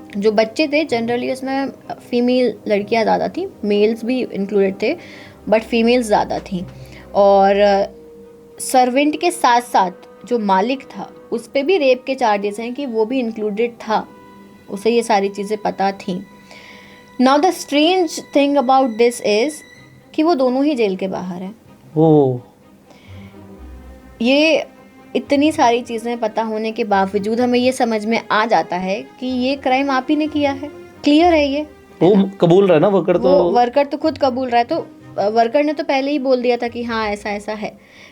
जो बच्चे थे जनरली उसमें फीमेल लड़कियां ज़्यादा थी, मेल्स भी इंक्लूडेड थे बट फीमेल्स ज़्यादा थी। और सर्वेंट के साथ साथ जो मालिक था उस पर भी रेप के चार्जेस हैं कि वो भी इंक्लूडेड था, उसे ये सारी चीज़ें पता थी। Now the strange thing about this is कि वो दोनों ही जेल के बाहर हैं। ओह, ये इतनी सारी चीज़ें पता होने के बावजूद हमें ये समझ में आ जाता है कि ये क्राइम आप ही ने किया है। क्लियर है ये, वो कबूल रहा है ना वर्कर तो खुद कबूल रहा है। तो वर्कर ने तो पहले ही बोल दिया था कि हाँ ऐसा ऐसा है,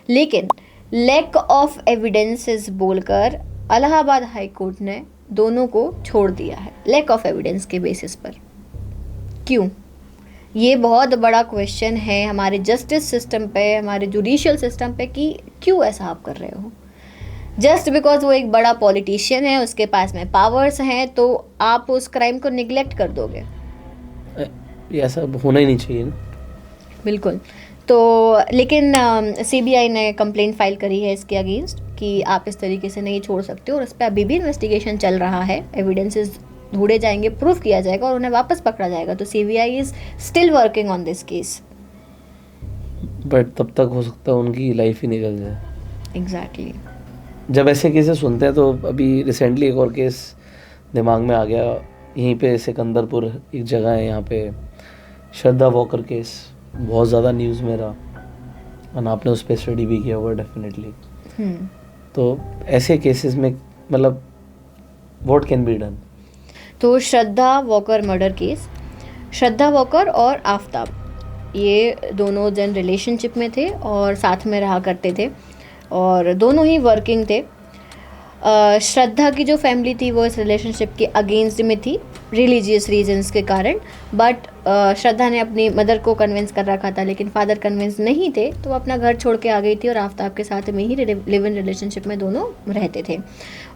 लेकिन लैक ऑफ एविडेंसेस बोलकर इलाहाबाद हाई कोर्ट ने दोनों को छोड़ दिया है, लैक ऑफ एविडेंस के बेसिस पर। क्यों? ये बहुत बड़ा क्वेश्चन है हमारे जस्टिस सिस्टम पे, हमारे जुडिशियल सिस्टम पे कि क्यों ऐसा आप कर रहे हो। जस्ट बिकॉज वो एक बड़ा पॉलिटिशियन है, उसके पास में पावर्स हैं, तो आप उस क्राइम को निगलेक्ट कर दोगे। ऐसा होना ही नहीं चाहिए ना। बिल्कुल। तो लेकिन सीबीआई ने कंप्लेंट फाइल करी है इसके अगेंस्ट कि आप इस तरीके से नहीं छोड़ सकते, और उस पर अभी भी इन्वेस्टिगेशन चल रहा है, एविडेंसेस ढूंढे जाएंगे, प्रूफ किया जाएगा और उन्हें वापस पकड़ा जाएगा। तो CBI is still working on this case. But तब तक हो सकता है उनकी लाइफ ही निकल जाए। एग्जैक्टली। जब ऐसे केसेस सुनते हैं तो अभी रिसेंटली एक और केस दिमाग में आ गया, यहीं पे सिकंदरपुर एक जगह है, यहाँ पे श्रद्धा वॉकर केस बहुत ज़्यादा न्यूज़ में रहा, और आपने उस पर स्टडी भी किया हुआ डेफिनेटली। तो ऐसे केसेस में मतलब व्हाट कैन बी डन? तो श्रद्धा वॉकर मर्डर केस, श्रद्धा वॉकर और आफ्ताब ये दोनों जन रिलेशनशिप में थे और साथ में रहा करते थे, और दोनों ही वर्किंग थे। श्रद्धा की जो फैमिली थी वो इस रिलेशनशिप के अगेंस्ट में थी रिलीजियस रीजंस के कारण, बट श्रद्धा ने अपनी मदर को कन्विंस कर रखा था, लेकिन फादर कन्विंस नहीं थे, तो वो अपना घर छोड़ के आ गई थी और आफ्ताब के साथ में ही लिव इन रिलेशनशिप में दोनों रहते थे।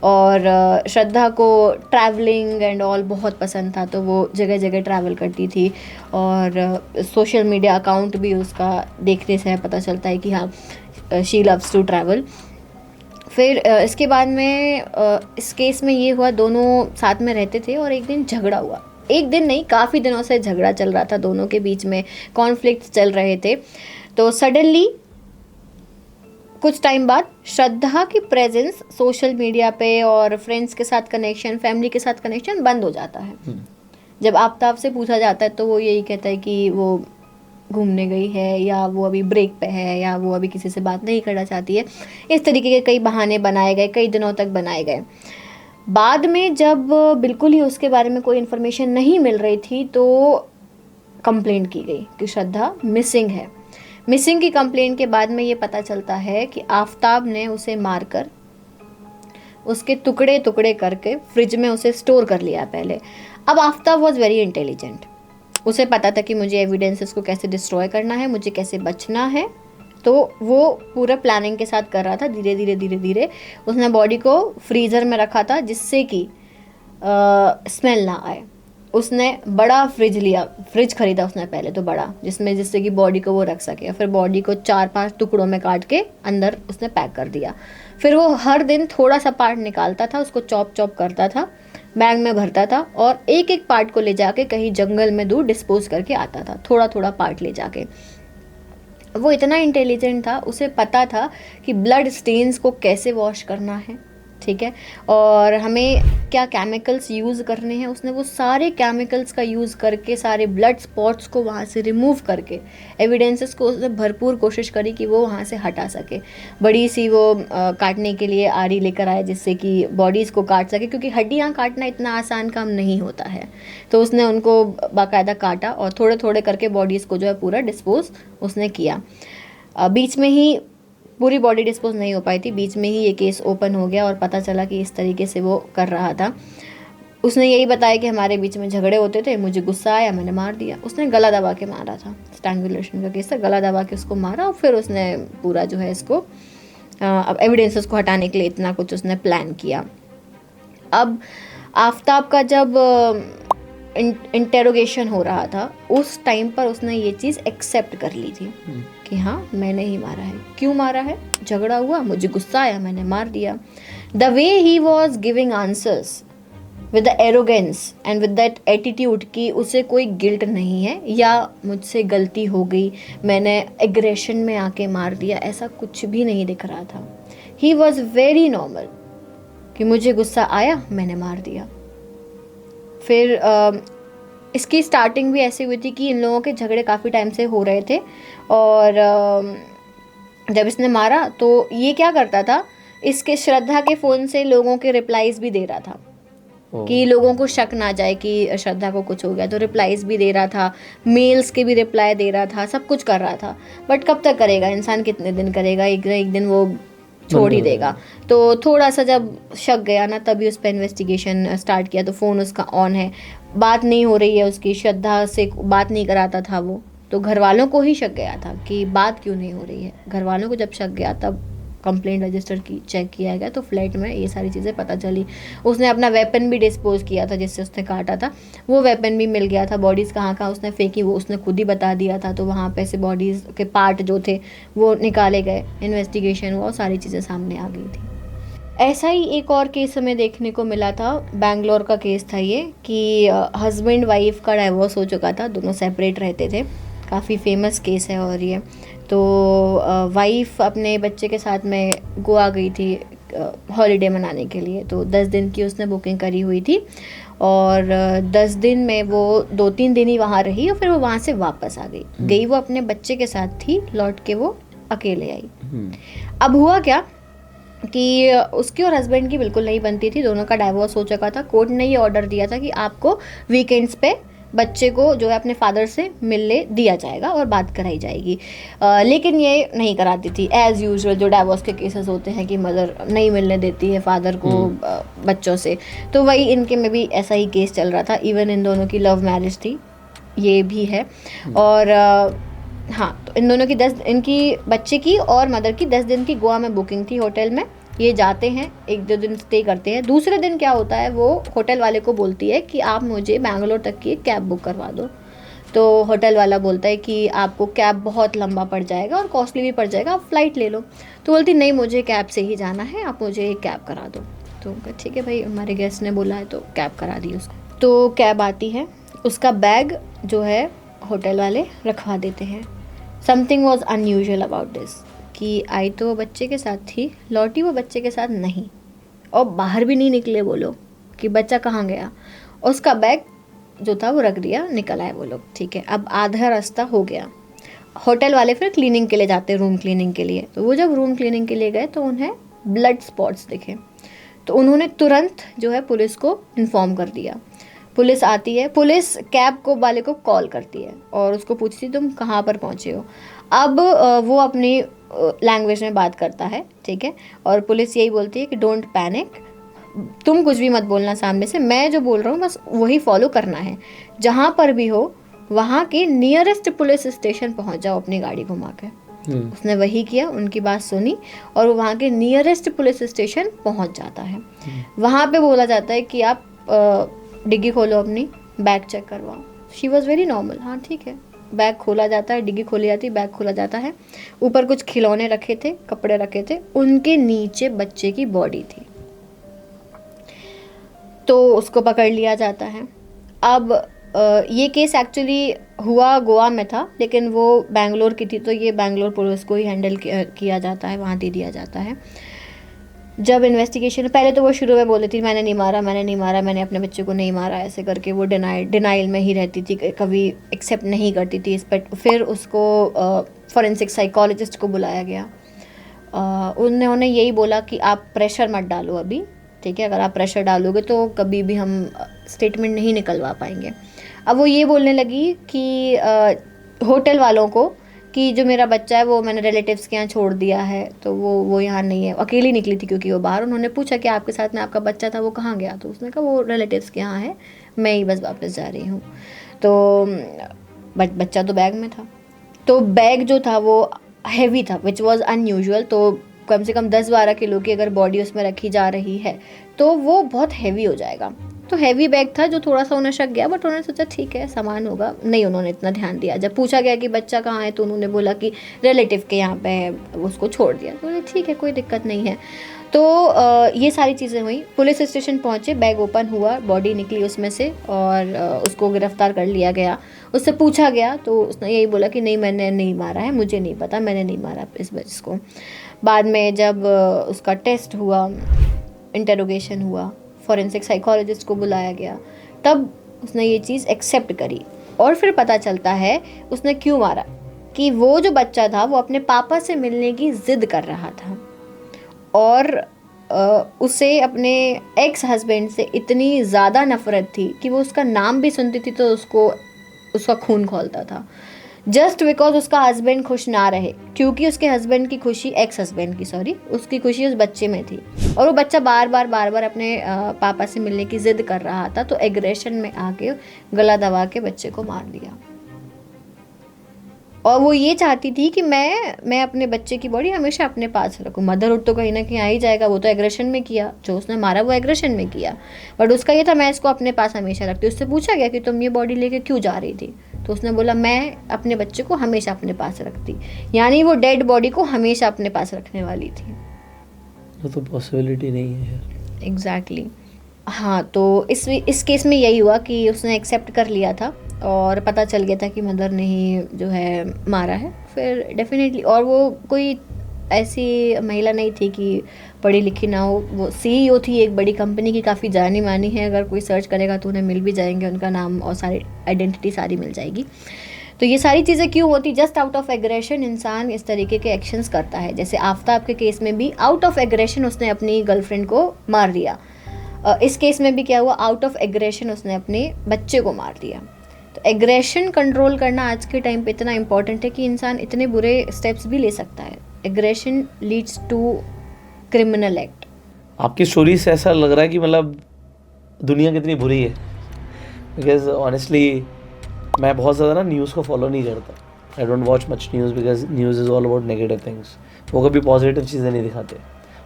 और श्रद्धा को ट्रैवलिंग एंड ऑल बहुत पसंद था, तो वो जगह जगह ट्रैवल करती थी, और सोशल मीडिया अकाउंट भी उसका देखने से पता चलता है कि हाँ शी लव्स टू ट्रैवल। फिर इसके बाद में इस केस में ये हुआ, दोनों साथ में रहते थे और एक दिन झगड़ा हुआ। एक दिन नहीं, काफ़ी दिनों से झगड़ा चल रहा था, दोनों के बीच में कॉन्फ्लिक्ट चल रहे थे। तो सडनली कुछ टाइम बाद श्रद्धा की प्रेजेंस सोशल मीडिया पे और फ्रेंड्स के साथ कनेक्शन, फैमिली के साथ कनेक्शन बंद हो जाता है। जब आफ्ताब से पूछा जाता है तो वो यही कहता है कि वो घूमने गई है, या वो अभी ब्रेक पे है, या वो अभी किसी से बात नहीं करना चाहती है। इस तरीके के कई बहाने बनाए गए, कई दिनों तक बनाए गए। बाद में जब बिल्कुल ही उसके बारे में कोई इन्फॉर्मेशन नहीं मिल रही थी तो कंप्लेंट की गई कि श्रद्धा मिसिंग है। मिसिंग की कंप्लेंट के बाद में ये पता चलता है कि आफ्ताब ने उसे मारकर उसके टुकड़े टुकड़े करके फ्रिज में उसे स्टोर कर लिया पहले। अब आफ्ताब वॉज वेरी इंटेलिजेंट, उसे पता था कि मुझे एविडेंसेस को कैसे डिस्ट्रॉय करना है, मुझे कैसे बचना है, तो वो पूरा प्लानिंग के साथ कर रहा था। धीरे धीरे उसने बॉडी को फ्रीज़र में रखा था जिससे कि स्मेल ना आए। उसने बड़ा फ्रिज खरीदा उसने पहले तो बड़ा, जिससे कि बॉडी को वो रख सके। फिर बॉडी को 4-5 टुकड़ों में काट के अंदर उसने पैक कर दिया। फिर वो हर दिन थोड़ा सा पार्ट निकालता था, उसको चॉप करता था, बैग में भरता था और एक एक पार्ट को ले जाके कहीं जंगल में दूर डिस्पोज करके आता था, थोड़ा पार्ट ले जाके। वो इतना इंटेलिजेंट था, उसे पता था कि ब्लड स्टेन्स को कैसे वॉश करना है, ठीक है, और हमें क्या केमिकल्स यूज़ करने हैं। उसने वो सारे केमिकल्स का यूज़ करके सारे ब्लड स्पॉट्स को वहाँ से रिमूव करके एविडेंसेस को उसने भरपूर कोशिश करी कि वो वहाँ से हटा सके। बड़ी सी वो काटने के लिए आरी लेकर आए जिससे कि बॉडीज़ को काट सके, क्योंकि हड्डियाँ काटना इतना आसान काम नहीं होता है। तो उसने उनको बाकायदा काटा और थोड़े थोड़े करके बॉडीज़ को जो है पूरा डिस्पोज उसने किया। बीच में ही पूरी बॉडी डिस्पोज नहीं हो पाई थी, बीच में ही ये केस ओपन हो गया और पता चला कि इस तरीके से वो कर रहा था। उसने यही बताया कि हमारे बीच में झगड़े होते थे, मुझे गुस्सा आया, मैंने मार दिया। उसने गला दबा के मारा था, स्ट्रैंगुलेशन का केस था, गला दबा के उसको मारा और फिर उसने पूरा जो है इसको अब एविडेंसेस को हटाने के लिए इतना कुछ उसने प्लान किया। अब आफ्ताब का जब इंटेरोगेशन हो रहा था उस टाइम पर उसने ये चीज़ एक्सेप्ट कर ली थी कि हाँ मैंने ही मारा है। क्यों मारा है? झगड़ा हुआ, मुझे गुस्सा आया, मैंने मार दिया। The way he was giving answers with the arrogance and with that attitude कि उसे कोई गिल्ट नहीं है या मुझसे गलती हो गई, मैंने एग्रेशन में आके मार दिया, ऐसा कुछ भी नहीं दिख रहा था। ही वॉज वेरी नॉर्मल कि मुझे गुस्सा आया, मैंने मार दिया। फिर इसकी स्टार्टिंग भी ऐसी हुई थी कि इन लोगों के झगड़े काफ़ी टाइम से हो रहे थे और जब इसने मारा तो ये क्या करता था, इसके श्रद्धा के फ़ोन से लोगों के रिप्लाईज भी दे रहा था कि लोगों को शक ना जाए कि श्रद्धा को कुछ हो गया, तो रिप्लाईज भी दे रहा था, मेल्स के भी रिप्लाई दे रहा था, सब कुछ कर रहा था। बट कब तक करेगा इंसान, कितने दिन करेगा, एक दिन वो छोड़ ही देगा। तो थोड़ा सा जब शक गया ना तभी उस पर इन्वेस्टिगेशन स्टार्ट किया। तो फ़ोन उसका ऑन है, बात नहीं हो रही है उसकी, श्रद्धा से बात नहीं कराता था वो, तो घर वालों को ही शक गया था कि बात क्यों नहीं हो रही है। घर वालों को जब शक गया तब कंप्लेंट रजिस्टर की, चेक किया गया तो फ्लैट में ये सारी चीज़ें पता चली। उसने अपना वेपन भी डिस्पोज किया था जिससे उसने काटा था, वो वेपन भी मिल गया था। बॉडीज़ कहाँ कहाँ उसने फेंकी वो उसने खुद ही बता दिया था, तो वहाँ पे से बॉडीज़ के पार्ट जो थे वो निकाले गए, इन्वेस्टिगेशन हुआ और सारी चीज़ें सामने आ गई थी। ऐसा ही एक और केस हमें देखने को मिला था, बैंगलोर का केस था ये, कि हस्बैंड वाइफ का डाइवोर्स हो चुका था, दोनों सेपरेट रहते थे। काफ़ी फेमस केस है। और ये तो वाइफ अपने बच्चे के साथ में गोवा गई थी हॉलीडे मनाने के लिए, तो 10 दिन की उसने बुकिंग करी हुई थी और 10 दिन में वो 2-3 दिन ही वहाँ रही और फिर वो वहाँ से वापस आ गई। वो अपने बच्चे के साथ थी, लौट के वो अकेले आई। अब हुआ क्या कि उसकी और हस्बैंड की बिल्कुल नहीं बनती थी, दोनों का डाइवोर्स हो चुका था। कोर्ट ने ये ऑर्डर दिया था कि आपको वीकेंड्स पे बच्चे को जो है अपने फादर से मिलने दिया जाएगा और बात कराई जाएगी, लेकिन ये नहीं कराती थी। एज़ यूजुअल जो डाइवोर्स के केसेस होते हैं कि मदर नहीं मिलने देती है फादर को बच्चों से, तो वही इनके में भी ऐसा ही केस चल रहा था। इवन इन दोनों की लव मैरिज थी, ये भी है। और हाँ, तो इन दोनों की इनकी बच्चे की और मदर की 10 दिन की गोवा में बुकिंग थी होटल में। ये जाते हैं, 1-2 दिन स्टे करते हैं। दूसरे दिन क्या होता है, वो होटल वाले को बोलती है कि आप मुझे बैंगलोर तक की एक कैब बुक करवा दो। तो होटल वाला बोलता है कि आपको कैब बहुत लंबा पड़ जाएगा और कॉस्टली भी पड़ जाएगा, आप फ़्लाइट ले लो। तो बोलती नहीं, मुझे कैब से ही जाना है, आप मुझे एक कैब करा दो। तो ठीक है भाई, हमारे गेस्ट ने बोला है तो कैब करा दी उसको। तो कैब आती है, उसका बैग जो है होटल वाले रखवा देते हैं। Something was unusual about this, कि आई तो वो बच्चे के साथ थी, लौटी वो बच्चे के साथ नहीं, और बाहर भी नहीं निकले वो लोग कि बच्चा कहाँ गया। उसका बैग जो था वो रख दिया, निकल आए वो लोग। ठीक है, अब आधा रास्ता हो गया, होटल वाले फिर क्लीनिंग के लिए जाते हैं, रूम क्लीनिंग के लिए। तो वो जब रूम क्लीनिंग के लिए गए तो उन्हें ब्लड स्पॉट्स दिखे, तो उन्होंने तुरंत जो है पुलिस को इन्फॉर्म कर दिया। पुलिस आती है, पुलिस कैब को वाले को कॉल करती है और उसको पूछती तुम कहाँ पर पहुँचे हो। अब वो अपनी लैंग्वेज में बात करता है, ठीक है, और पुलिस यही बोलती है कि डोंट पैनिक, तुम कुछ भी मत बोलना सामने से, मैं जो बोल रहा हूँ बस वही फॉलो करना है। जहाँ पर भी हो वहाँ के नियरेस्ट पुलिस स्टेशन पहुँच जाओ अपनी गाड़ी घुमा के। उसने वही किया, उनकी बात सुनी और वो वहाँ के नियरेस्ट पुलिस स्टेशन पहुँच जाता है। वहाँ पे बोला जाता है कि आप डिग्गी खोलो, अपनी बैग चेक करवाओ। शी वॉज वेरी नॉर्मल, हाँ ठीक है। बैग खोला जाता है, डिग्गी खोली जाती है, बैग खोला जाता है। ऊपर कुछ खिलौने रखे थे, कपड़े रखे थे, उनके नीचे बच्चे की बॉडी थी। तो उसको पकड़ लिया जाता है। अब ये केस एक्चुअली हुआ गोवा में था, लेकिन वो बैंगलोर की थी, तो ये बैंगलोर पुलिस को ही हैंडल किया जाता है, वहाँ दे दिया जाता है। जब इन्वेस्टिगेशन, पहले तो वो शुरू में बोली थी मैंने नहीं मारा, मैंने अपने बच्चे को नहीं मारा, ऐसे करके वो डिनाइल में ही रहती थी, कभी एक्सेप्ट नहीं करती थी इस पर। फिर उसको फॉरेंसिक साइकोलॉजिस्ट को बुलाया गया। उन्होंने यही बोला कि आप प्रेशर मत डालो अभी, ठीक है, अगर आप प्रेशर डालोगे तो कभी भी हम स्टेटमेंट नहीं निकलवा पाएंगे। अब वो ये बोलने लगी कि होटल वालों को कि जो मेरा बच्चा है वो मैंने रिलेटिव्स के यहाँ छोड़ दिया है, तो वो यहाँ नहीं है। अकेली निकली थी क्योंकि वो बाहर। उन्होंने पूछा कि आपके साथ में आपका बच्चा था, वो कहाँ गया? तो उसने कहा वो रिलेटिव्स के यहाँ है, मैं ही बस वापस जा रही हूँ। तो बच्चा तो बैग में था, तो बैग जो था वो हैवी था, विच वॉज अनयूजुअल। तो कम से कम 10-12 किलो की अगर बॉडी उसमें रखी जा रही है तो वो बहुत हैवी हो जाएगा। तो हैवी बैग था जो थोड़ा सा उन्हें शक गया, बट उन्होंने सोचा ठीक है सामान होगा, नहीं उन्होंने इतना ध्यान दिया। जब पूछा गया कि बच्चा कहाँ है तो उन्होंने बोला कि रिलेटिव के यहाँ पे है, उसको छोड़ दिया। तो ठीक है, कोई दिक्कत नहीं है। तो ये सारी चीज़ें हुई। पुलिस स्टेशन पहुँचे, बैग ओपन हुआ, बॉडी निकली उसमें से और उसको गिरफ्तार कर लिया गया। उससे पूछा गया तो उसने यही बोला कि नहीं मैंने नहीं मारा है, मुझे नहीं पता, मैंने नहीं मारा इस बच्चे को। बाद में जब उसका टेस्ट हुआ, इंटेरोगेशन हुआ, फॉरेंसिक साइकोलॉजिस्ट को बुलाया गया, तब उसने ये चीज़ एक्सेप्ट करी। और फिर पता चलता है उसने क्यों मारा, कि वो जो बच्चा था वो अपने पापा से मिलने की ज़िद कर रहा था और उसे अपने एक्स हस्बैंड से इतनी ज़्यादा नफ़रत थी कि वो उसका नाम भी सुनती थी तो उसका खून खौलता था, जस्ट बिकॉज उसका हस्बैंड खुश ना रहे, क्योंकि उसके हस्बैंड की खुशी, एक्स हस्बैंड की सॉरी, उसकी खुशी उस बच्चे में थी और वो बच्चा बार बार अपने पापा से मिलने की ज़िद कर रहा था। तो एग्रेशन में आके गला दबा के बच्चे को मार दिया। और वो ये चाहती थी कि मैं अपने बच्चे की बॉडी हमेशा अपने पास रखूँ। मदरहुड तो कहीं ना कहीं आ ही जाएगा, वो तो एग्रेशन में किया, जो उसने मारा वो एग्रेशन में किया, बट उसका ये था मैं इसको अपने पास हमेशा रखती। उससे पूछा गया कि तुम ये बॉडी लेके क्यों जा रही थी, तो उसने बोला मैं अपने बच्चे को हमेशा अपने पास रखती, यानी वो डेड बॉडी को हमेशा अपने पास रखने वाली थी। वो तो पॉसिबिलिटी नहीं है यार। एग्जैक्टली हाँ, तो इस केस में यही हुआ कि उसने एक्सेप्ट कर लिया था और पता चल गया था कि मदर ने ही जो है मारा है। फिर डेफिनेटली, और वो कोई ऐसी महिला नहीं थी कि पढ़ी लिखी ना हो, वो सीईओ थी एक बड़ी कंपनी की, काफ़ी जानी मानी है, अगर कोई सर्च करेगा तो उन्हें मिल भी जाएंगे, उनका नाम और सारी आइडेंटिटी सारी मिल जाएगी। तो ये सारी चीज़ें क्यों होती, जस्ट आउट ऑफ एग्रेशन इंसान इस तरीके के एक्शंस करता है। जैसे आफ्ताब के केस में भी आउट ऑफ एग्रेशन उसने अपनी गर्लफ्रेंड को मार दिया, इस केस में भी क्या हुआ, आउट ऑफ एग्रेशन उसने अपने बच्चे को मार दिया। तो एग्रेशन कंट्रोल करना आज के टाइम पे इतना इम्पॉर्टेंट है कि इंसान इतने बुरे स्टेप्स भी ले सकता है। Aggression leads to criminal act. आपकी स्टोरी से ऐसा लग रहा है कि मतलब दुनिया कितनी बुरी है, बिकॉज ऑनेस्टली मैं बहुत ज़्यादा ना न्यूज़ को फॉलो नहीं करता। I don't watch much news because news is all about negative things. वो कभी पॉजिटिव चीज़ें नहीं दिखाते,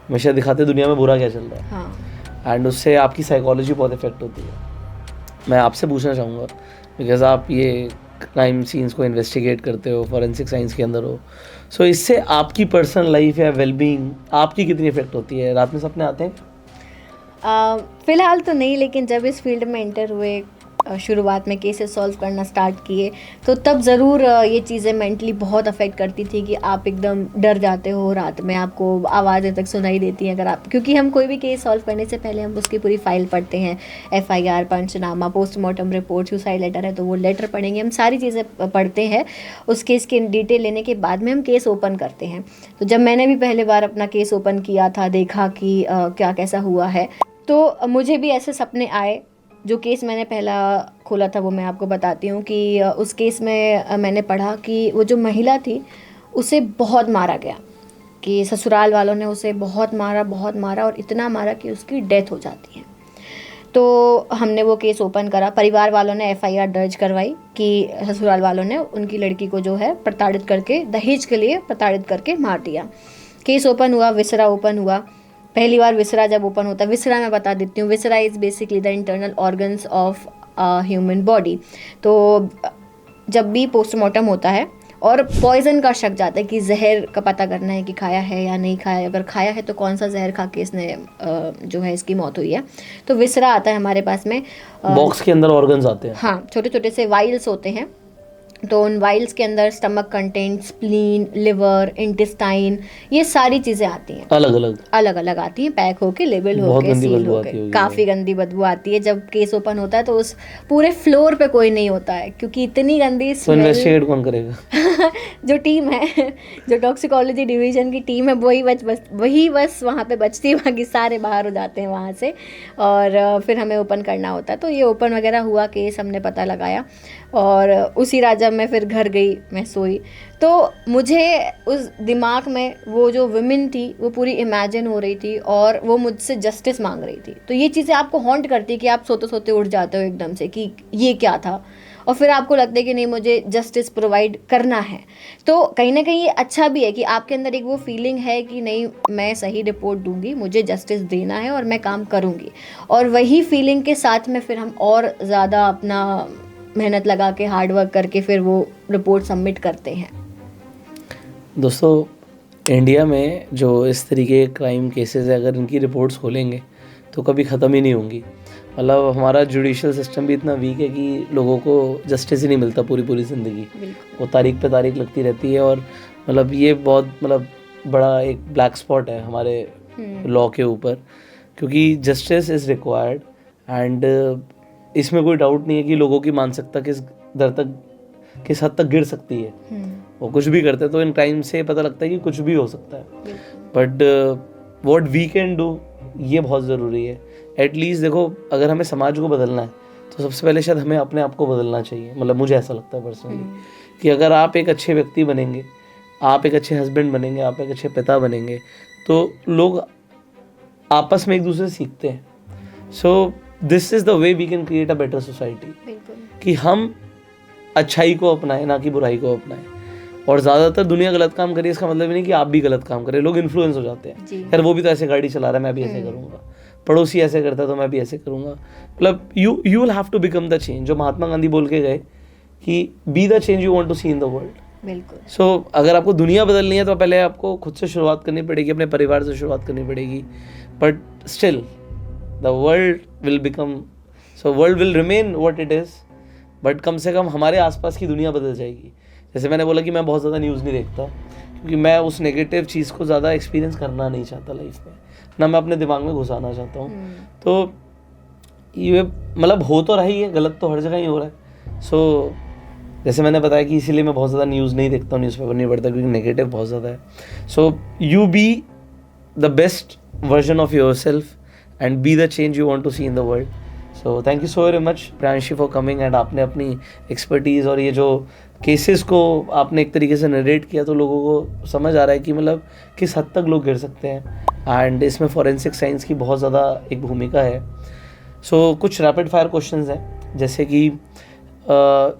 हमेशा दिखाते दुनिया में बुरा क्या चल रहा है। हाँ, एंड उससे आपकी साइकोलॉजी बहुत इफेक्ट होती है। मैं आपसे पूछना चाहूँगा, बिकॉज आप ये क्राइम सीन्स को इन्वेस्टिगेट करते हो, फॉरेंसिक साइंस के अंदर हो, सो इससे आपकी पर्सनल लाइफ या वेलबींग आपकी कितनी इफेक्ट होती है? रात में सपने आते हैं? फ़िलहाल तो नहीं, लेकिन जब इस फील्ड में एंटर हुए, शुरुआत में केसेस सॉल्व करना स्टार्ट किए, तो तब ज़रूर ये चीज़ें मेंटली बहुत अफेक्ट करती थी कि आप एकदम डर जाते हो, रात में आपको आवाज़ें तक सुनाई देती हैं अगर आप, क्योंकि हम कोई भी केस सॉल्व करने से पहले हम उसकी पूरी फाइल पढ़ते हैं, एफआईआर, पंचनामा, पोस्टमार्टम रिपोर्ट, सुसाइड लेटर है तो वो लेटर पढ़ेंगे, हम सारी चीज़ें पढ़ते हैं। उस केस की डिटेल लेने के बाद में हम केस ओपन करते हैं। तो जब मैंने भी पहले बार अपना केस ओपन किया था, देखा कि क्या कैसा हुआ है, तो मुझे भी ऐसे सपने आए। जो केस मैंने पहला खोला था वो मैं आपको बताती हूँ कि उस केस में मैंने पढ़ा कि वो जो महिला थी उसे बहुत मारा गया, कि ससुराल वालों ने उसे बहुत मारा और इतना मारा कि उसकी डेथ हो जाती है। तो हमने वो केस ओपन करा, परिवार वालों ने एफआईआर दर्ज करवाई कि ससुराल वालों ने उनकी लड़की को जो है प्रताड़ित करके, दहेज के लिए प्रताड़ित करके मार दिया। केस ओपन हुआ, विसरा ओपन हुआ। पहली बार विसरा जब ओपन होता है, विसरा मैं बता देती हूँ, viscera is basically the internal organs of human body. तो जब भी पोस्टमार्टम होता है और पॉइजन का शक जाता है कि जहर का पता करना है कि खाया है या नहीं खाया, अगर खाया है तो कौन सा जहर खा के इसने जो है इसकी मौत हुई है, तो विसरा आता है हमारे पास में। बॉक्स के अंदर ऑर्गन्स आते हैं। हाँ, छोटे छोटे से वाइल्स होते हैं, तो उन वाइल्स के अंदर stomach content, spleen, liver, intestine, ये सारी चीज़ें आती हैं, अलग अलग आती हैं, पैक होके, लेबल होके, सील होके। काफ़ी गंदी बदबू आती है। जब केस ओपन होता है तो उस पूरे फ्लोर पे कोई नहीं होता है, क्योंकि इतनी गंदी स्मेल। तो इन्वेस्टिगेट कौन करेगा? जो टीम है, जो टॉक्सिकोलॉजी डिवीजन की टीम है, वही बस वहाँ पे बचती है, बाकी सारे बाहर हो जाते हैं वहाँ से, और फिर हमें ओपन करना होता है। तो ये ओपन वगैरह हुआ, केस हमने पता लगाया, और उसी रात जब मैं फिर घर गई, मैं सोई, तो मुझे उस दिमाग में वो जो विमेन थी वो पूरी इमेजिन हो रही थी और वो मुझसे जस्टिस मांग रही थी। तो ये चीज़ें आपको हॉन्ट करती है कि आप सोते सोते उठ जाते हो एकदम से कि ये क्या था, और फिर आपको लगता है कि नहीं, मुझे जस्टिस प्रोवाइड करना है। तो कहीं ना कहीं ये अच्छा भी है कि आपके अंदर एक वो फीलिंग है कि नहीं, मैं सही रिपोर्ट दूंगी, मुझे जस्टिस देना है और मैं काम करूंगी, और वही फीलिंग के साथ में फिर हम और ज़्यादा अपना मेहनत लगा के, हार्ड वर्क करके फिर वो रिपोर्ट सबमिट करते हैं। दोस्तों, इंडिया में जो इस तरीके के क्राइम केसेस है, अगर इनकी रिपोर्ट्स खोलेंगे तो कभी ख़त्म ही नहीं होंगी। मतलब हमारा जुडिशियल सिस्टम भी इतना वीक है कि लोगों को जस्टिस ही नहीं मिलता पूरी ज़िंदगी। वो तारीख पे तारीख लगती रहती है, और मतलब ये बहुत बड़ा एक ब्लैक स्पॉट है हमारे लॉ के ऊपर, क्योंकि जस्टिस इज़ रिक्वायर्ड। एंड इसमें कोई डाउट नहीं है कि लोगों की मानसिकता किस हद तक गिर सकती है। वो कुछ भी करते हैं, तो इन क्राइम से पता लगता है कि कुछ भी हो सकता है। But what we can do, ये बहुत ज़रूरी है। एटलीस्ट देखो, अगर हमें समाज को बदलना है तो सबसे पहले शायद हमें अपने आप को बदलना चाहिए। मतलब मुझे ऐसा लगता है पर्सनली कि अगर आप एक अच्छे व्यक्ति बनेंगे, आप एक अच्छे हस्बैंड बनेंगे, आप एक अच्छे पिता बनेंगे, तो लोग आपस में एक दूसरे से सीखते हैं। So this is the way we can create a better society, कि हम अच्छाई को अपनाएं, ना कि बुराई को अपनाएं। और ज़्यादातर दुनिया गलत काम करे इसका मतलब नहीं कि आप भी गलत काम करें, लोग इन्फ्लुएंस हो जाते हैं, जी। यार वो भी तो ऐसे गाड़ी चला रहा है, मैं भी ऐसे करूँगा, पड़ोसी ऐसे करता है तो मैं भी ऐसे करूँगा। मतलब you will have to become the change, जो महात्मा गांधी बोल के गए कि be the change you want to see in the world. बिल्कुल। सो अगर आपको दुनिया बदलनी है तो पहले आपको खुद से शुरुआत करनी पड़ेगी, अपने परिवार से शुरुआत करनी पड़ेगी, but still the world will become, so world will remain what it is, but कम से कम हमारे आसपास की दुनिया बदल जाएगी। जैसे मैंने बोला कि मैं बहुत ज़्यादा न्यूज़ नहीं देखता क्योंकि मैं उस नेगेटिव चीज़ को ज़्यादा एक्सपीरियंस करना नहीं चाहता लाइफ में, ना मैं अपने दिमाग में घुसाना चाहता हूँ। तो ये मतलब हो तो रही है, गलत तो हर जगह ही हो रहा है। सो जैसे मैंने बताया कि इसीलिए मैं बहुत ज़्यादा न्यूज़ नहीं देखता हूँ, न्यूज़पेपर नहीं पढ़ता क्योंकि नेगेटिव बहुत ज़्यादा है। So you be the best version of yourself and be the change you want to see in the world. So thank you so very much Priyanshi for coming, and आपने अपनी expertise और ये जो cases को आपने एक तरीके से नरेट किया तो लोगों को समझ आ रहा है कि मतलब किस हद तक लोग गिर सकते हैं, एंड इसमें फॉरेंसिक साइंस की बहुत ज़्यादा एक भूमिका है। सो कुछ रैपिड फायर क्वेश्चंस हैं, जैसे कि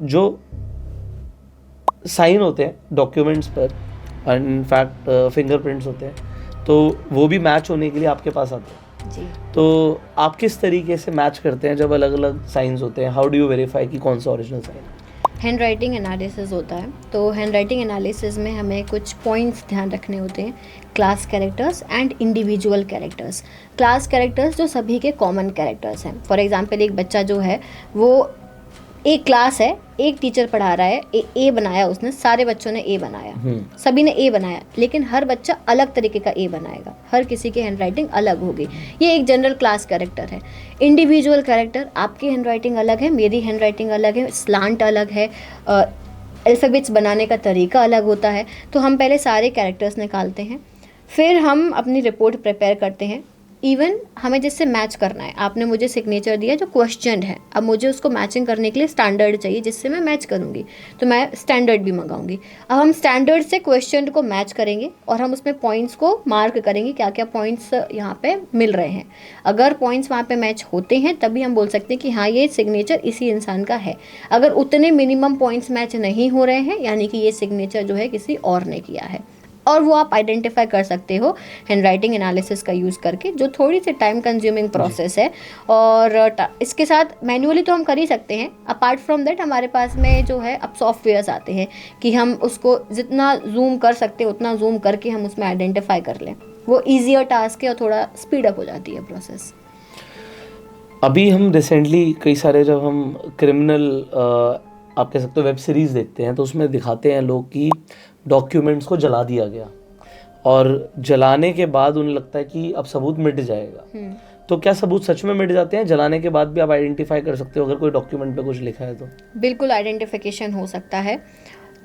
जो साइन होते हैं डॉक्यूमेंट्स पर, इनफैक्ट फिंगरप्रिंट्स होते हैं, तो वो भी मैच होने के लिए आपके पास आते हैं जी। तो आप किस तरीके से मैच करते हैं जब अलग अलग साइंस होते हैं? हाउ डू यू वेरीफाई कि कौन सा ओरिजिनल साइन है? हैंड राइटिंग एनालिसिस होता है, तो हैंड राइटिंग एनालिसिस में हमें कुछ पॉइंट्स ध्यान रखने होते हैं, class characters and individual characters. Class characters जो सभी के कॉमन कैरेक्टर्स हैं। फॉर एग्जांपल एक बच्चा जो है वो एक क्लास है, एक टीचर पढ़ा रहा है, ए बनाया उसने, सारे बच्चों ने ए बनाया, सभी ने ए बनाया, लेकिन हर बच्चा अलग तरीके का ए बनाएगा, हर किसी की हैंड राइटिंग अलग होगी। ये एक जनरल क्लास कैरेक्टर है। इंडिविजुअल कैरेक्टर, आपकी हैंड राइटिंग अलग है, मेरी हैंड राइटिंग अलग है, स्लांट अलग है, अल्फ़ाबेट्स बनाने का तरीका अलग होता है। तो हम पहले सारे कैरेक्टर्स निकालते हैं, फिर हम अपनी रिपोर्ट प्रिपेयर करते हैं। इवन हमें जिससे मैच करना है, आपने मुझे सिग्नेचर दिया जो क्वेश्चन है, अब मुझे उसको मैचिंग करने के लिए स्टैंडर्ड चाहिए जिससे मैं मैच करूँगी, तो मैं स्टैंडर्ड भी मंगाऊंगी। अब हम स्टैंडर्ड से क्वेश्चन को मैच करेंगे और हम उसमें पॉइंट्स को मार्क करेंगे, क्या क्या पॉइंट्स यहाँ पे मिल रहे हैं। अगर पॉइंट्स वहाँ पे मैच होते हैं तभी हम बोल सकते हैं कि हाँ ये सिग्नेचर इसी इंसान का है। अगर उतने मिनिमम पॉइंट्स मैच नहीं हो रहे हैं, यानी कि ये सिग्नेचर जो है किसी और ने किया है, और वो आप आइडेंटिफाई कर सकते हो हैंड राइटिंग एनालिसिस का यूज़ करके, जो थोड़ी सी टाइम कंज्यूमिंग प्रोसेस है। और इसके साथ मैन्युअली तो हम कर ही सकते हैं। अपार्ट फ्रॉम दैट हमारे पास में जो है अब सॉफ्टवेयर्स आते हैं कि हम उसको जितना जूम कर सकते हैं उतना जूम करके हम उसमें आइडेंटिफाई कर लें। वो ईजियर टास्क है और थोड़ा स्पीड अप हो जाती है प्रोसेस। अभी हम रिसेंटली कई सारे जब हम क्रिमिनल आप कह सकते हो वेब सीरीज़ देखते हैं तो उसमें दिखाते हैं लोग कि डॉक्यूमेंट्स को जला दिया गया और जलाने के बाद उन्हें लगता है कि अब सबूत मिट जाएगा। तो क्या सबूत सच में मिट जाते हैं? जलाने के बाद भी आप आइडेंटिफाई कर सकते हो अगर कोई डॉक्यूमेंट पे कुछ लिखा है तो? बिल्कुल आइडेंटिफिकेशन हो सकता है।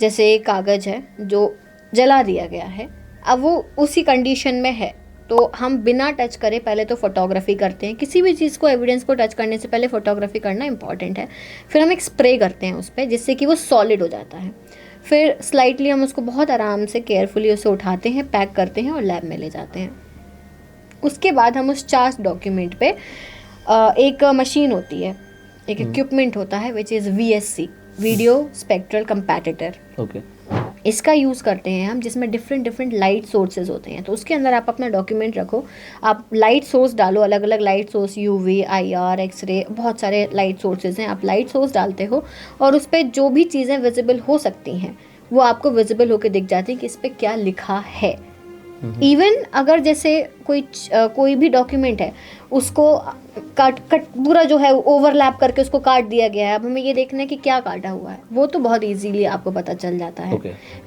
जैसे कागज़ है जो जला दिया गया है, अब वो उसी कंडीशन में है तो हम बिना टच करे पहले तो फोटोग्राफी करते हैं। किसी भी चीज़ को, एविडेंस को टच करने से पहले फोटोग्राफी करना इंपॉर्टेंट है। फिर हम एक स्प्रे करते हैं उस पर जिससे कि वो सॉलिड हो जाता है। फिर स्लाइटली हम उसको बहुत आराम से केयरफुली उसे उठाते हैं, पैक करते हैं और लैब में ले जाते हैं। उसके बाद हम उस चार्ज डॉक्यूमेंट पे एक मशीन होती है, एक इक्विपमेंट होता है which is VSC, video spectral comparator. Okay. इसका यूज़ करते हैं हम, जिसमें डिफरेंट लाइट सोर्सेज होते हैं। तो उसके अंदर आप अपना डॉक्यूमेंट रखो, आप लाइट सोर्स डालो, अलग अलग light source, UV, IR, x ray, बहुत सारे लाइट सोर्सेज हैं। आप लाइट सोर्स डालते हो और उस पर जो भी चीज़ें विजिबल हो सकती हैं वो आपको विजिबल होकर दिख जाती हैं कि इस पर क्या लिखा है। इवन अगर जैसे कोई भी डॉक्यूमेंट है उसको कट पूरा जो है ओवरलैप करके उसको काट दिया गया है, अब हमें ये देखना है कि क्या काटा हुआ है, वो तो बहुत इजीली आपको पता चल जाता है।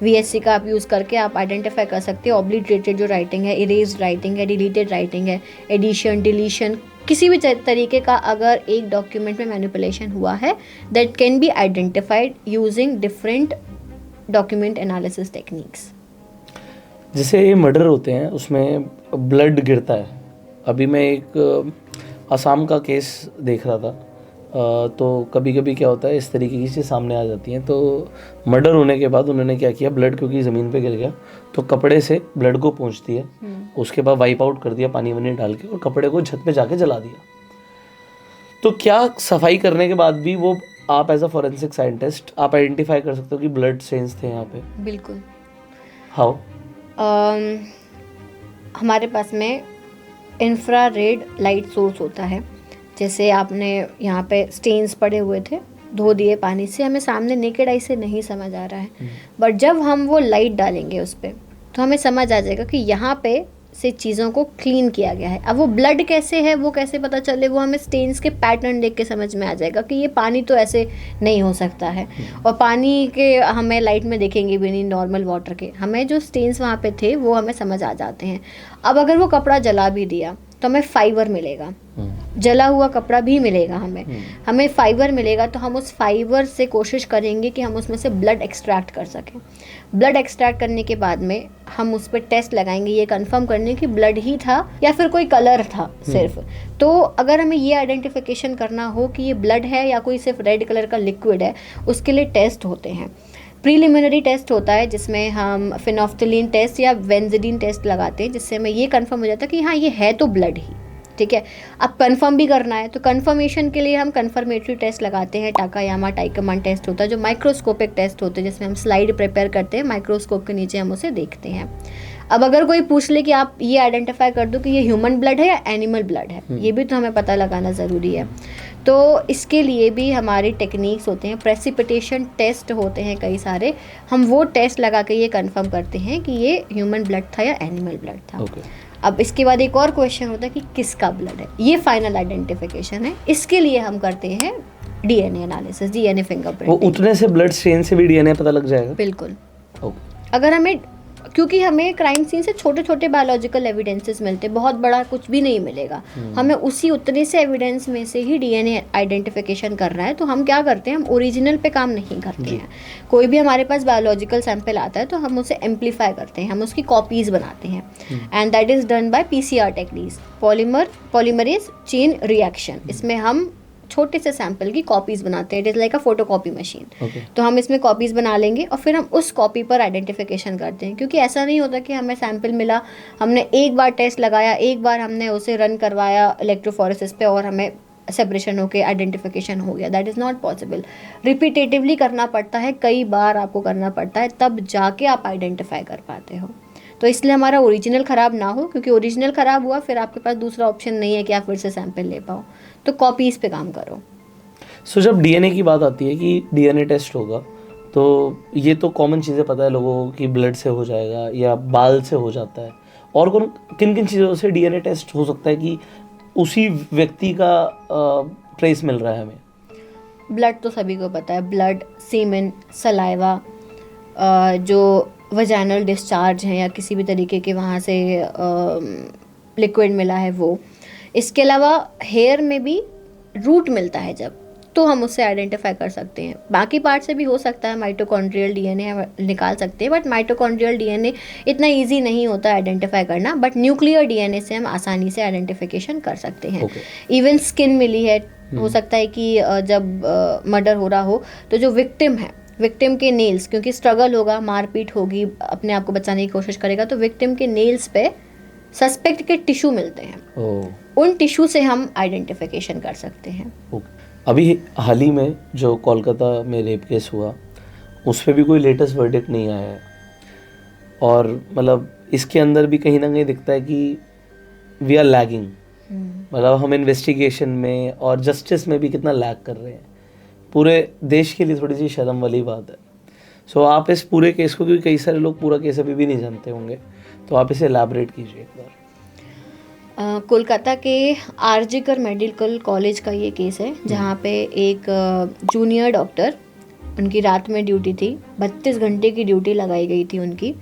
VSC का आप यूज़ करके आप आइडेंटिफाई कर सकते हो ऑब्लिटरेटेड जो राइटिंग है, इरेज्ड राइटिंग है, डिलीटेड राइटिंग है, एडिशन, डिलीशन, किसी भी तरीके का अगर एक डॉक्यूमेंट में मैनिपुलेशन हुआ है that can be identified using different document analysis techniques. जैसे ये मर्डर होते हैं उसमें ब्लड गिरता है। अभी मैं एक असम का केस देख रहा था, तो कभी कभी क्या होता है इस तरीके की चीज़ सामने आ जाती हैं। तो मर्डर होने के बाद उन्होंने क्या किया, ब्लड क्योंकि ज़मीन पे गिर गया तो कपड़े से ब्लड को पोंछ दिया, उसके बाद वाइप आउट कर दिया पानी वानी डाल के और कपड़े को छत पे जाके जला दिया। तो क्या सफाई करने के बाद भी वो आप एज अ फॉरेंसिक साइंटिस्ट आप आइडेंटिफाई कर सकते हो कि ब्लड स्टेन्स थे यहाँ पे? बिल्कुल। हाउ? हमारे पास में इंफ्रारेड लाइट सोर्स होता है। जैसे आपने यहाँ पे स्टेन्स पड़े हुए थे, धो दिए पानी से, हमें सामने नेकेड आई से नहीं समझ आ रहा है, बट जब हम वो लाइट डालेंगे उस पर तो हमें समझ आ जाएगा कि यहाँ पे से चीज़ों को क्लीन किया गया है। अब वो ब्लड कैसे है वो कैसे पता चले, वो हमें स्टेन्स के पैटर्न देख के समझ में आ जाएगा कि ये पानी तो ऐसे नहीं हो सकता है। और पानी के हमें लाइट में देखेंगे भी नहीं, नॉर्मल वाटर के हमें जो स्टेन्स वहाँ पे थे वो हमें समझ आ जाते हैं। अब अगर वो कपड़ा जला भी दिया तो हमें फाइबर मिलेगा, जला हुआ कपड़ा भी मिलेगा हमें फाइबर मिलेगा, तो हम उस फाइबर से कोशिश करेंगे कि हम उसमें से ब्लड एक्सट्रैक्ट कर सकें। ब्लड एक्सट्रैक्ट करने के बाद में हम उस पर टेस्ट लगाएंगे ये कंफर्म करने कि ब्लड ही था या फिर कोई कलर था सिर्फ। तो अगर हमें ये आइडेंटिफिकेशन करना हो कि ये ब्लड है या कोई सिर्फ रेड कलर का लिक्विड है, उसके लिए टेस्ट होते हैं। प्रीलिमिनरी टेस्ट होता है जिसमें हम फिनोफ्थलीन टेस्ट या वेंजिडीन टेस्ट लगाते हैं, जिससे हमें ये कंफर्म हो जाता है कि हाँ ये है तो ब्लड ही, ठीक है। अब कंफर्म भी करना है तो कंफर्मेशन के लिए हम कंफर्मेटरी टेस्ट लगाते हैं। टाकायामा टाइकमान टेस्ट होता है जो माइक्रोस्कोपिक टेस्ट होते हैं, जिसमें हम स्लाइड प्रिपेयर करते हैं, माइक्रोस्कोप के नीचे हम उसे देखते हैं। अब अगर कोई पूछ ले कि आप ये आइडेंटिफाई कर दो कि ये ह्यूमन ब्लड है या एनिमल ब्लड है, ये भी तो हमें पता लगाना ज़रूरी है। तो इसके लिए भी हमारी टेक्निक्स होते हैं, प्रेसिपिटेशन टेस्ट होते हैं कई सारे, हम वो टेस्ट लगा के ये कंफर्म करते हैं कि ये ह्यूमन ब्लड था या एनिमल ब्लड था। अब इसके बाद एक और क्वेश्चन होता है कि किसका ब्लड है, ये फाइनल आइडेंटिफिकेशन है। इसके लिए हम करते हैं डीएनए एनालिसिस, डीएनए फिंगरप्रिंट। वो उतने से ब्लड स्टेन से भी डीएनए पता लग जाएगा? बिल्कुल। अगर हमें, क्योंकि हमें क्राइम सीन से छोटे छोटे बायोलॉजिकल एविडेंसेस मिलते हैं, बहुत बड़ा कुछ भी नहीं मिलेगा, हमें उसी उतने से एविडेंस में से ही डीएनए आइडेंटिफिकेशन करना है। तो हम क्या करते हैं, हम ओरिजिनल पे काम नहीं करते हैं। कोई भी हमारे पास बायोलॉजिकल सैंपल आता है तो हम उसे एम्पलीफाई करते हैं, हम उसकी कॉपीज बनाते हैं, and that is done by PCR techniques, polymerase chain reaction. इसमें हम छोटे से सैंपल की कॉपीज बनाते हैं, it is like a photocopy machine. तो हम इसमें कॉपीज बना लेंगे और फिर हम उस कॉपी पर आइडेंटिफिकेशन करते हैं। क्योंकि ऐसा नहीं होता कि हमें सैंपल मिला, हमने एक बार टेस्ट लगाया, एक बार हमने उसे रन करवाया इलेक्ट्रोफोरेसिस पे और हमें सेपरेशन होके आइडेंटिफिकेशन हो गया, that is not possible. Repetitively करना पड़ता है, कई बार आपको करना पड़ता है, तब जाके आप आइडेंटिफाई कर पाते हो। तो इसलिए हमारा ओरिजिनल ख़राब ना हो, क्योंकि ओरिजिनल ख़राब हुआ फिर आपके पास दूसरा ऑप्शन नहीं है कि आप फिर से सैंपल ले पाओ, तो कॉपीज़ पे काम करो। सो जब डीएनए की बात आती है कि डीएनए टेस्ट होगा, तो ये तो कॉमन चीज़ें पता है लोगों को कि ब्लड से हो जाएगा या बाल से हो जाता है, और कौन किन किन चीज़ों से डीएनए टेस्ट हो सकता है कि उसी व्यक्ति का ट्रेस मिल रहा है हमें? ब्लड तो सभी को पता है, ब्लड, सीमेन, सलाइवा, जो वजाइनल डिस्चार्ज है या किसी भी तरीके के वहाँ से लिक्विड मिला है वो। इसके अलावा हेयर में भी रूट मिलता है जब, तो हम उससे आइडेंटिफाई कर सकते हैं। बाकी पार्ट से भी हो सकता है, माइटोकॉन्ड्रियल डीएनए निकाल सकते हैं, बट माइटोकॉन्ड्रियल डीएनए इतना इजी नहीं होता आइडेंटिफाई करना, बट न्यूक्लियर डीएनए से हम आसानी से आइडेंटिफिकेशन कर सकते हैं। इवन स्किन मिली है, हो सकता है कि जब मर्डर हो रहा हो तो जो विक्टिम है, विक्टिम के नेल्स, क्योंकि स्ट्रगल होगा, मारपीट होगी, अपने आप को बचाने की कोशिश करेगा, तो विक्टिम के नेल्स पे सस्पेक्ट के टिश्यू मिलते हैं, उन टिश्यू से हम आइडेंटिफिकेशन कर सकते हैं। अभी हाल ही में जो कोलकाता में रेप केस हुआ, उस पर भी कोई लेटेस्ट वर्डिक्ट नहीं आया है, और मतलब इसके अंदर भी कहीं ना कहीं दिखता है कि वी आर लैगिंग, मतलब हम इन्वेस्टिगेशन में और जस्टिस में भी कितना लैग कर रहे हैं। पूरे देश के लिए थोड़ी सी शर्म वाली बात है। सो आप इस पूरे केस को, क्योंकि कई सारे लोग पूरा केस अभी भी नहीं जानते होंगे, तो आप इसे एलैबोरेट कीजिए एक बार। कोलकाता के आरजीकर मेडिकल कॉलेज का ये केस है, जहाँ पे एक जूनियर डॉक्टर, उनकी रात में ड्यूटी थी, 32 घंटे की ड्यूटी लगाई गई थी उनकी।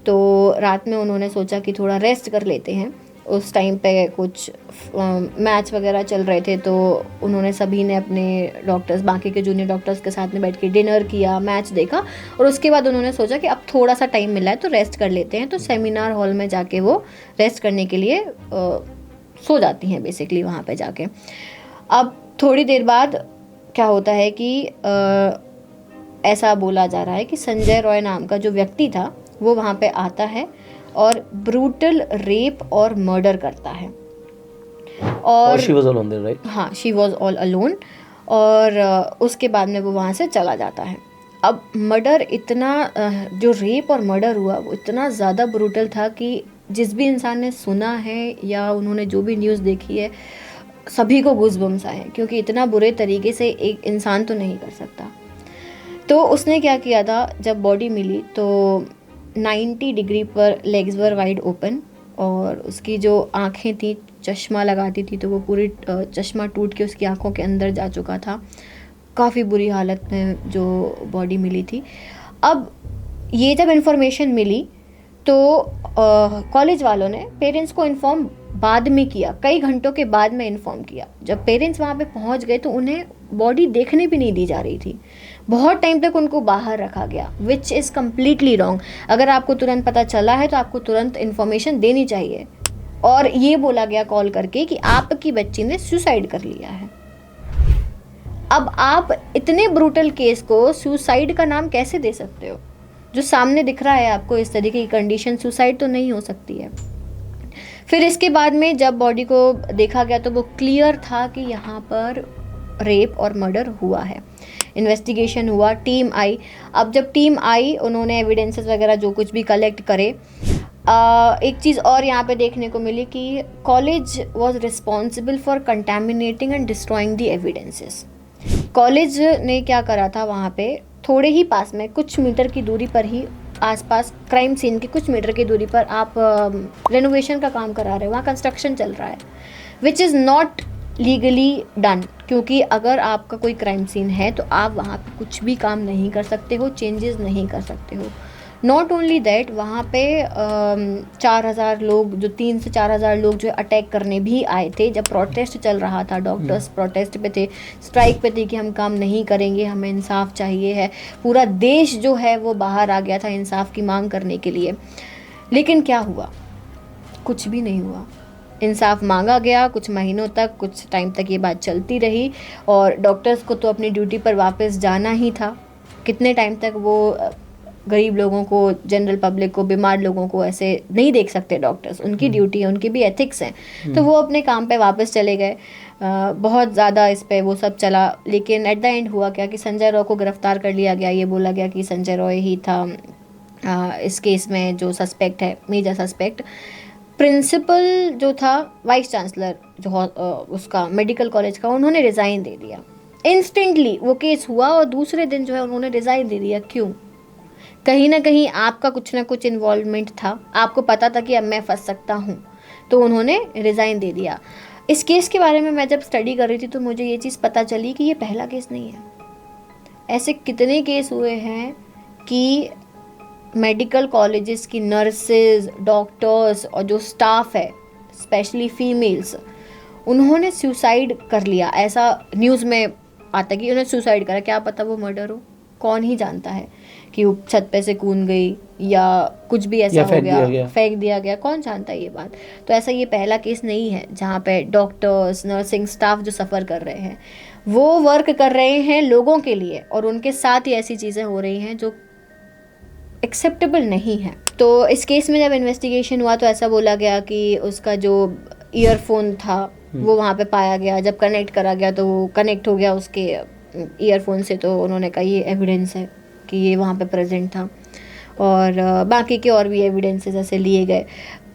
तो रात में उन्होंने सोचा कि थोड़ा रेस्ट कर लेते हैं। उस टाइम पे कुछ मैच वगैरह चल रहे थे, तो उन्होंने सभी ने अपने डॉक्टर्स, बाकी के जूनियर डॉक्टर्स के साथ में बैठ के डिनर किया, मैच देखा, और उसके बाद उन्होंने सोचा कि अब थोड़ा सा टाइम मिला है तो रेस्ट कर लेते हैं। तो सेमिनार हॉल में जाके वो रेस्ट करने के लिए सो जाती हैं बेसिकली वहाँ पे जाके। अब थोड़ी देर बाद क्या होता है कि ऐसा बोला जा रहा है कि संजय रॉय नाम का जो व्यक्ति था वो वहाँ पे आता है और ब्रूटल रेप और मर्डर करता है। और she was alone there, right? हाँ, शी वॉज ऑल अलोन। और उसके बाद में वो वहाँ से चला जाता है। अब मर्डर इतना जो रेप और मर्डर हुआ वो इतना ज़्यादा ब्रूटल था कि जिस भी इंसान ने सुना है या उन्होंने जो भी न्यूज़ देखी है, सभी को गूज़बम्स आए, क्योंकि इतना बुरे तरीके से एक इंसान तो नहीं कर सकता। तो उसने क्या किया था, जब बॉडी मिली तो 90 डिग्री पर लेग्स वर वाइड ओपन, और उसकी जो आँखें थी, चश्मा लगाती थी तो वो पूरी चश्मा टूट के उसकी आँखों के अंदर जा चुका था। काफ़ी बुरी हालत में जो बॉडी मिली थी। अब ये जब इन्फॉर्मेशन मिली तो कॉलेज वालों ने पेरेंट्स को इन्फॉर्म बाद में किया, कई घंटों के बाद में इन्फॉर्म किया। जब पेरेंट्स वहाँ पे पहुँच गए तो उन्हें बॉडी देखने भी नहीं दी जा रही थी। बहुत टाइम तक उनको बाहर रखा गया, विच इज़ कम्प्लीटली रॉन्ग। अगर आपको तुरंत पता चला है तो आपको तुरंत इन्फॉर्मेशन देनी चाहिए। और ये बोला गया कॉल करके कि आपकी बच्ची ने सुसाइड कर लिया है। अब आप इतने ब्रूटल केस को सुसाइड का नाम कैसे दे सकते हो? जो सामने दिख रहा है आपको इस तरीके की कंडीशन, सुसाइड तो नहीं हो सकती है। फिर इसके बाद में जब बॉडी को देखा गया तो वो क्लियर था कि यहाँ पर रेप और मर्डर हुआ है। इन्वेस्टिगेशन हुआ, टीम आई। अब जब टीम आई उन्होंने एविडेंसेस वगैरह जो कुछ भी कलेक्ट करे। एक चीज़ और यहाँ पे देखने को मिली कि college was responsible for contaminating and destroying the evidences. College ने क्या करा था, वहाँ पे थोड़े ही पास में कुछ मीटर की दूरी पर ही, आसपास क्राइम सीन की कुछ मीटर की दूरी पर आप रेनोवेशन का काम करा रहे हो, वहाँ कंस्ट्रक्शन चल रहा है, which is not legally done. क्योंकि अगर आपका कोई क्राइम सीन है तो आप वहाँ पे कुछ भी काम नहीं कर सकते हो, चेंजेस नहीं कर सकते हो। नॉट ओनली दैट, वहाँ पे 4,000 लोग, जो 3 से 4,000 लोग जो अटैक करने भी आए थे जब प्रोटेस्ट चल रहा था। डॉक्टर्स प्रोटेस्ट पे थे, स्ट्राइक पे थे कि हम काम नहीं करेंगे, हमें इंसाफ चाहिए है। पूरा देश जो है वो बाहर आ गया था इंसाफ की मांग करने के लिए। लेकिन क्या हुआ? कुछ भी नहीं हुआ। इंसाफ मांगा गया कुछ महीनों तक, कुछ टाइम तक ये बात चलती रही, और डॉक्टर्स को तो अपनी ड्यूटी पर वापस जाना ही था। कितने टाइम तक वो गरीब लोगों को, जनरल पब्लिक को, बीमार लोगों को ऐसे नहीं देख सकते डॉक्टर्स, उनकी ड्यूटी है, उनकी भी एथिक्स हैं। तो वो अपने काम पे वापस चले गए। बहुत ज़्यादा इस पे वो सब चला, लेकिन एट द एंड हुआ क्या कि संजय रॉय को गिरफ्तार कर लिया गया। ये बोला गया कि संजय रॉय ही था इस केस में जो सस्पेक्ट है, मेजर सस्पेक्ट। प्रिंसिपल जो था, वाइस चांसलर जो उसका मेडिकल कॉलेज का, उन्होंने रिज़ाइन दे दिया इंस्टेंटली। वो केस हुआ और दूसरे दिन जो है उन्होंने रिज़ाइन दे दिया। क्यों? कहीं ना कहीं आपका कुछ ना कुछ इन्वॉल्वमेंट था, आपको पता था कि अब मैं फंस सकता हूँ, तो उन्होंने रिज़ाइन दे दिया। इस केस के बारे में मैं जब स्टडी कर रही थी तो मुझे ये चीज़ पता चली कि ये पहला केस नहीं है। ऐसे कितने केस हुए हैं कि मेडिकल कॉलेजेस की नर्सेज, डॉक्टर्स और जो स्टाफ है, स्पेशली फीमेल्स, उन्होंने सुसाइड कर लिया। ऐसा न्यूज़ में आता कि उन्होंने सुसाइड करा, क्या पता वो मर्डर हो, कौन ही जानता है कि वो छत पे से कूद गई या कुछ भी ऐसा हो गया, फेंक दिया गया, कौन जानता है ये बात। तो ऐसा ये पहला केस नहीं है जहाँ पे डॉक्टर्स, नर्सिंग स्टाफ जो सफ़र कर रहे हैं वो वर्क कर रहे हैं लोगों के लिए, और उनके साथ ही ऐसी चीज़ें हो रही हैं जो एक्सेप्टेबल नहीं है। तो इस केस में जब इन्वेस्टिगेशन हुआ तो ऐसा बोला गया कि उसका जो ईयरफोन था वो वहाँ पे पाया गया। जब कनेक्ट करा गया तो वो कनेक्ट हो गया उसके ईयरफोन से, तो उन्होंने कहा ये एविडेंस है कि ये वहाँ पे प्रेजेंट था। और बाकी के और भी एविडेंसेस ऐसे लिए गए।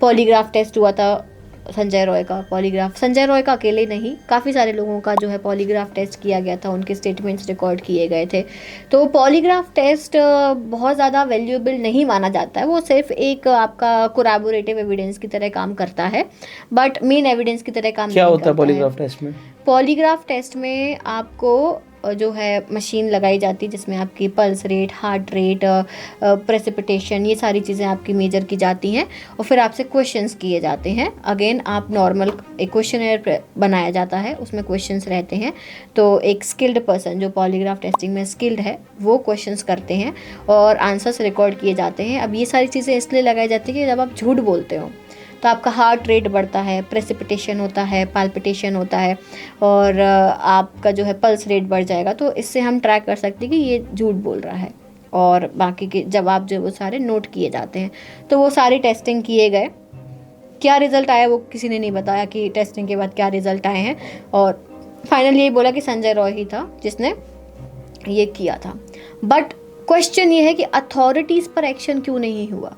पॉलीग्राफ टेस्ट हुआ था संजय रॉय का। पॉलीग्राफ संजय रॉय का अकेले नहीं, काफ़ी सारे लोगों का जो है पॉलीग्राफ टेस्ट किया गया था, उनके स्टेटमेंट्स रिकॉर्ड किए गए थे। तो पॉलीग्राफ टेस्ट बहुत ज़्यादा वैल्यूएबल नहीं माना जाता है, वो सिर्फ एक आपका कोरैबोरेटिव एविडेंस की तरह काम करता है, बट मेन एविडेंस की तरह काम नहीं करता है। क्या होता है पॉलीग्राफ टेस्ट में? पॉलीग्राफ टेस्ट में आपको जो है मशीन लगाई जाती है जिसमें आपकी pulse rate, heart rate, precipitation, ये सारी चीज़ें आपकी मेजर की जाती हैं, और फिर आपसे क्वेश्चंस किए जाते हैं। अगेन आप नॉर्मल एक क्वेश्चनर बनाया जाता है, उसमें क्वेश्चंस रहते हैं। तो एक स्किल्ड पर्सन जो पॉलीग्राफ टेस्टिंग में स्किल्ड है वो क्वेश्चंस करते हैं और आंसर्स रिकॉर्ड किए जाते हैं। अब ये सारी चीज़ें इसलिए लगाई जाती है कि जब आप झूठ बोलते हो तो आपका हार्ट रेट बढ़ता है, प्रेसिपिटेशन होता है, पाल्पिटेशन होता है, और आपका जो है पल्स रेट बढ़ जाएगा। तो इससे हम ट्रैक कर सकते हैं कि ये झूठ बोल रहा है, और बाकी के जवाब जो वो सारे नोट किए जाते हैं। तो वो सारी टेस्टिंग किए गए। क्या रिज़ल्ट आया वो किसी ने नहीं बताया कि टेस्टिंग के बाद क्या रिज़ल्ट आए हैं, और फाइनली यही बोला कि संजय रॉय ही था जिसने ये किया था। बट क्वेश्चन ये है कि अथॉरिटीज़ पर एक्शन क्यों नहीं हुआ?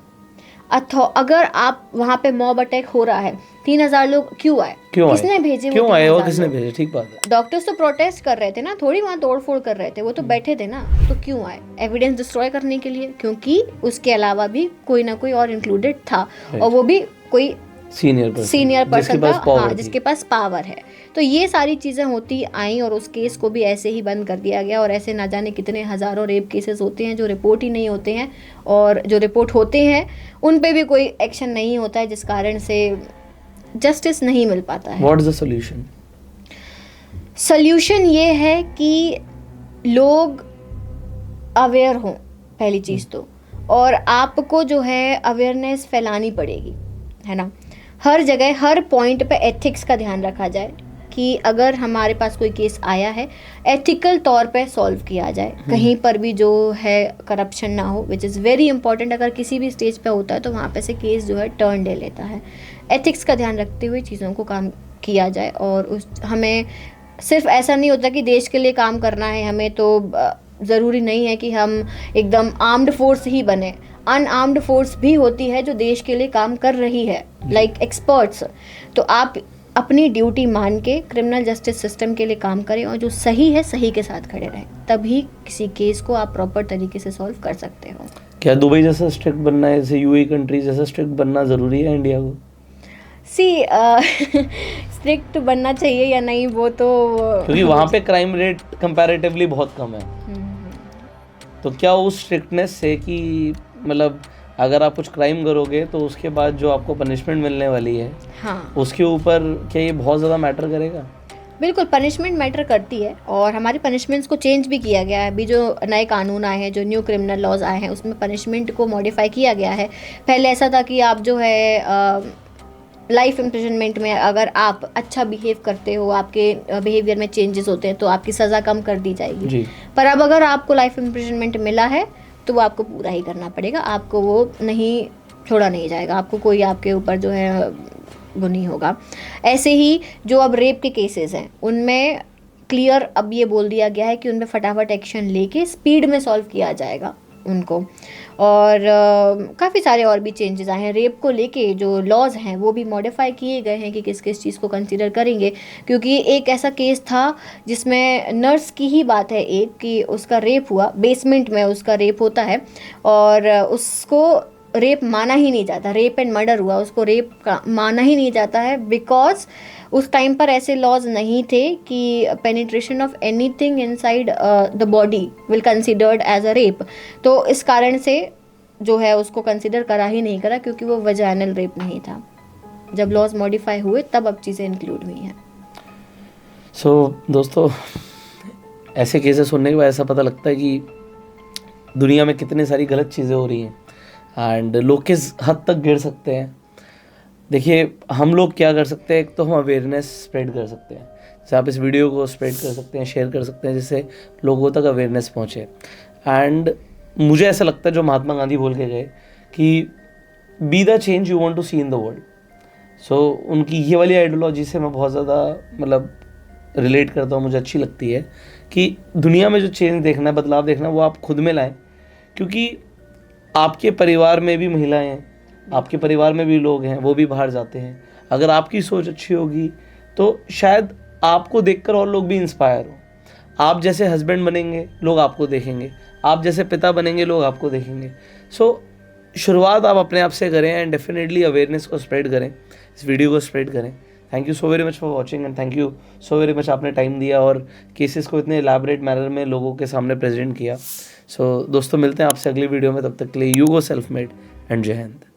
अगर आप वहाँ पे मॉब अटैक हो रहा है, 3,000 लोग क्यों आए? किसने भेजे? क्यों आए और किसने भेजे? ठीक बात है। डॉक्टर्स तो प्रोटेस्ट कर रहे थे ना, थोड़ी वहाँ तोड़ फोड़ कर रहे थे, वो तो बैठे थे ना। तो क्यों आए? एविडेंस डिस्ट्रॉय करने के लिए, क्योंकि उसके अलावा भी कोई ना कोई और इंक्लूडेड था, और वो भी कोई सीनियर पर्सन था, हाँ, जिसके पास पावर है। तो ये सारी चीज़ें होती आई और उस केस को भी ऐसे ही बंद कर दिया गया। और ऐसे ना जाने कितने हज़ारों रेप केसेस होते हैं जो रिपोर्ट ही नहीं होते हैं, और जो रिपोर्ट होते हैं उन पे भी कोई एक्शन नहीं होता है, जिस कारण से जस्टिस नहीं मिल पाता है। What is the solution? Solution ये है कि लोग अवेयर हों, पहली चीज़ तो, और आपको जो है अवेयरनेस फैलानी पड़ेगी, है ना। हर जगह हर पॉइंट पे एथिक्स का ध्यान रखा जाए कि अगर हमारे पास कोई केस आया है, एथिकल तौर पे सॉल्व किया जाए, कहीं पर भी जो है करप्शन ना हो, विच इज़ वेरी इंपॉर्टेंट। अगर किसी भी स्टेज पे होता है तो वहाँ पे से केस जो है टर्न ले लेता है। एथिक्स का ध्यान रखते हुए चीज़ों को काम किया जाए। और हमें सिर्फ ऐसा नहीं होता कि देश के लिए काम करना है हमें, तो ज़रूरी नहीं है कि हम एकदम आर्म्ड फोर्स ही बने। अनआर्म्ड फोर्स भी होती है जो देश के लिए काम कर रही है, लाइक एक्सपर्ट्स। तो आप अपनी ड्यूटी मान के क्रिमिनल जस्टिस सिस्टम के लिए काम करें, और जो सही है सही के साथ खड़े रहें, तभी किसी केस को आप प्रॉपर तरीके से सॉल्व कर सकते हो। क्या दुबई जैसा स्ट्रिक्ट बनना है, जैसे यूएई कंट्री जैसा स्ट्रिक्ट बनना ज़रूरी है इंडिया को? स्ट्रिक्ट बनना चाहिए या नहीं वो तो, क्योंकि वहाँ पे क्राइम रेट कंपैरेटिवली बहुत कम है। तो क्या उस स्ट्रिक्टनेस से कि मतलब अगर आप कुछ क्राइम करोगे तो उसके बाद जो आपको पनिशमेंट मिलने वाली है, हाँ, उसके ऊपर क्या ये बहुत ज़्यादा मैटर करेगा? बिल्कुल पनिशमेंट मैटर करती है, और हमारी पनिशमेंट्स को चेंज भी किया गया है। अभी जो नए कानून आए हैं, जो न्यू क्रिमिनल लॉज आए हैं, उसमें पनिशमेंट को मॉडिफाई किया गया है। पहले ऐसा था कि आप जो है लाइफ इम्प्रिजनमेंट में अगर आप अच्छा बिहेव करते हो, आपके बिहेवियर में चेंजेस होते हैं, तो आपकी सज़ा कम कर दी जाएगी जी। पर अब अगर आपको लाइफ इम्प्रिजनमेंट मिला है तो वो आपको पूरा ही करना पड़ेगा, आपको वो नहीं छोड़ा नहीं जाएगा, आपको कोई आपके ऊपर जो है वो नहीं होगा। ऐसे ही जो अब रेप के केसेस हैं उनमें क्लियर अब ये बोल दिया गया है कि उनमें फटाफट एक्शन लेके स्पीड में सॉल्व किया जाएगा उनको। और काफ़ी सारे और भी चेंजेस आए हैं। रेप को लेके जो लॉज हैं वो भी मॉडिफाई किए गए हैं कि किस किस चीज़ को कंसीडर करेंगे, क्योंकि एक ऐसा केस था जिसमें नर्स की ही बात है एक, कि उसका रेप हुआ, बेसमेंट में उसका रेप होता है, और उसको रेप माना ही नहीं जाता, रेप एंड मर्डर हुआ, उसको रेप का माना ही नहीं जाता है, बिकॉज उस टाइम पर ऐसे लॉज नहीं थे कि penetration of anything inside the body will considered as a rape. तो इस कारण से जो है उसको कंसिडर करा ही नहीं करा, क्योंकि वो वजाइनल रेप नहीं था। जब लॉज मॉडिफाई हुए तब अब चीज़ें इंक्लूड हुई हैं। दोस्तों, ऐसे केसेस सुनने के बाद ऐसा पता लगता है कि दुनिया में कितनी सारी गलत चीज़ें हो रही हैं एंड लोग किस हद तक गिर सकते हैं। देखिए, हम लोग क्या कर सकते हैं, एक तो हम अवेयरनेस स्प्रेड कर सकते हैं, जैसे आप इस वीडियो को स्प्रेड कर सकते हैं, शेयर कर सकते हैं, जिससे लोगों तक अवेयरनेस पहुँचे। एंड मुझे ऐसा लगता है जो महात्मा गांधी बोल के गए कि be the change you want to see in the world. So उनकी ये वाली आइडियोलॉजी से मैं बहुत ज़्यादा मतलब रिलेट करता हूँ, मुझे अच्छी लगती है कि दुनिया में जो चेंज देखना है, बदलाव देखना है, वो आप खुद में लाएं, क्योंकि आपके परिवार में भी महिलाएं हैं, आपके परिवार में भी लोग हैं, वो भी बाहर जाते हैं। अगर आपकी सोच अच्छी होगी तो शायद आपको देखकर और लोग भी इंस्पायर हो। आप जैसे हस्बैंड बनेंगे, लोग आपको देखेंगे, आप जैसे पिता बनेंगे, लोग आपको देखेंगे। सो शुरुआत आप अपने आप से करें एंड डेफिनेटली अवेयरनेस को स्प्रेड करें, इस वीडियो को स्प्रेड करें। Thank you so very much for watching and thank you so very much, आपने टाइम दिया और केसेस को इतने एलैबोरेट मैनर में लोगों के सामने प्रेजेंट किया। सो दोस्तों, मिलते हैं आपसे अगली वीडियो में, तब तक के लिए you go self made and जय हिंद।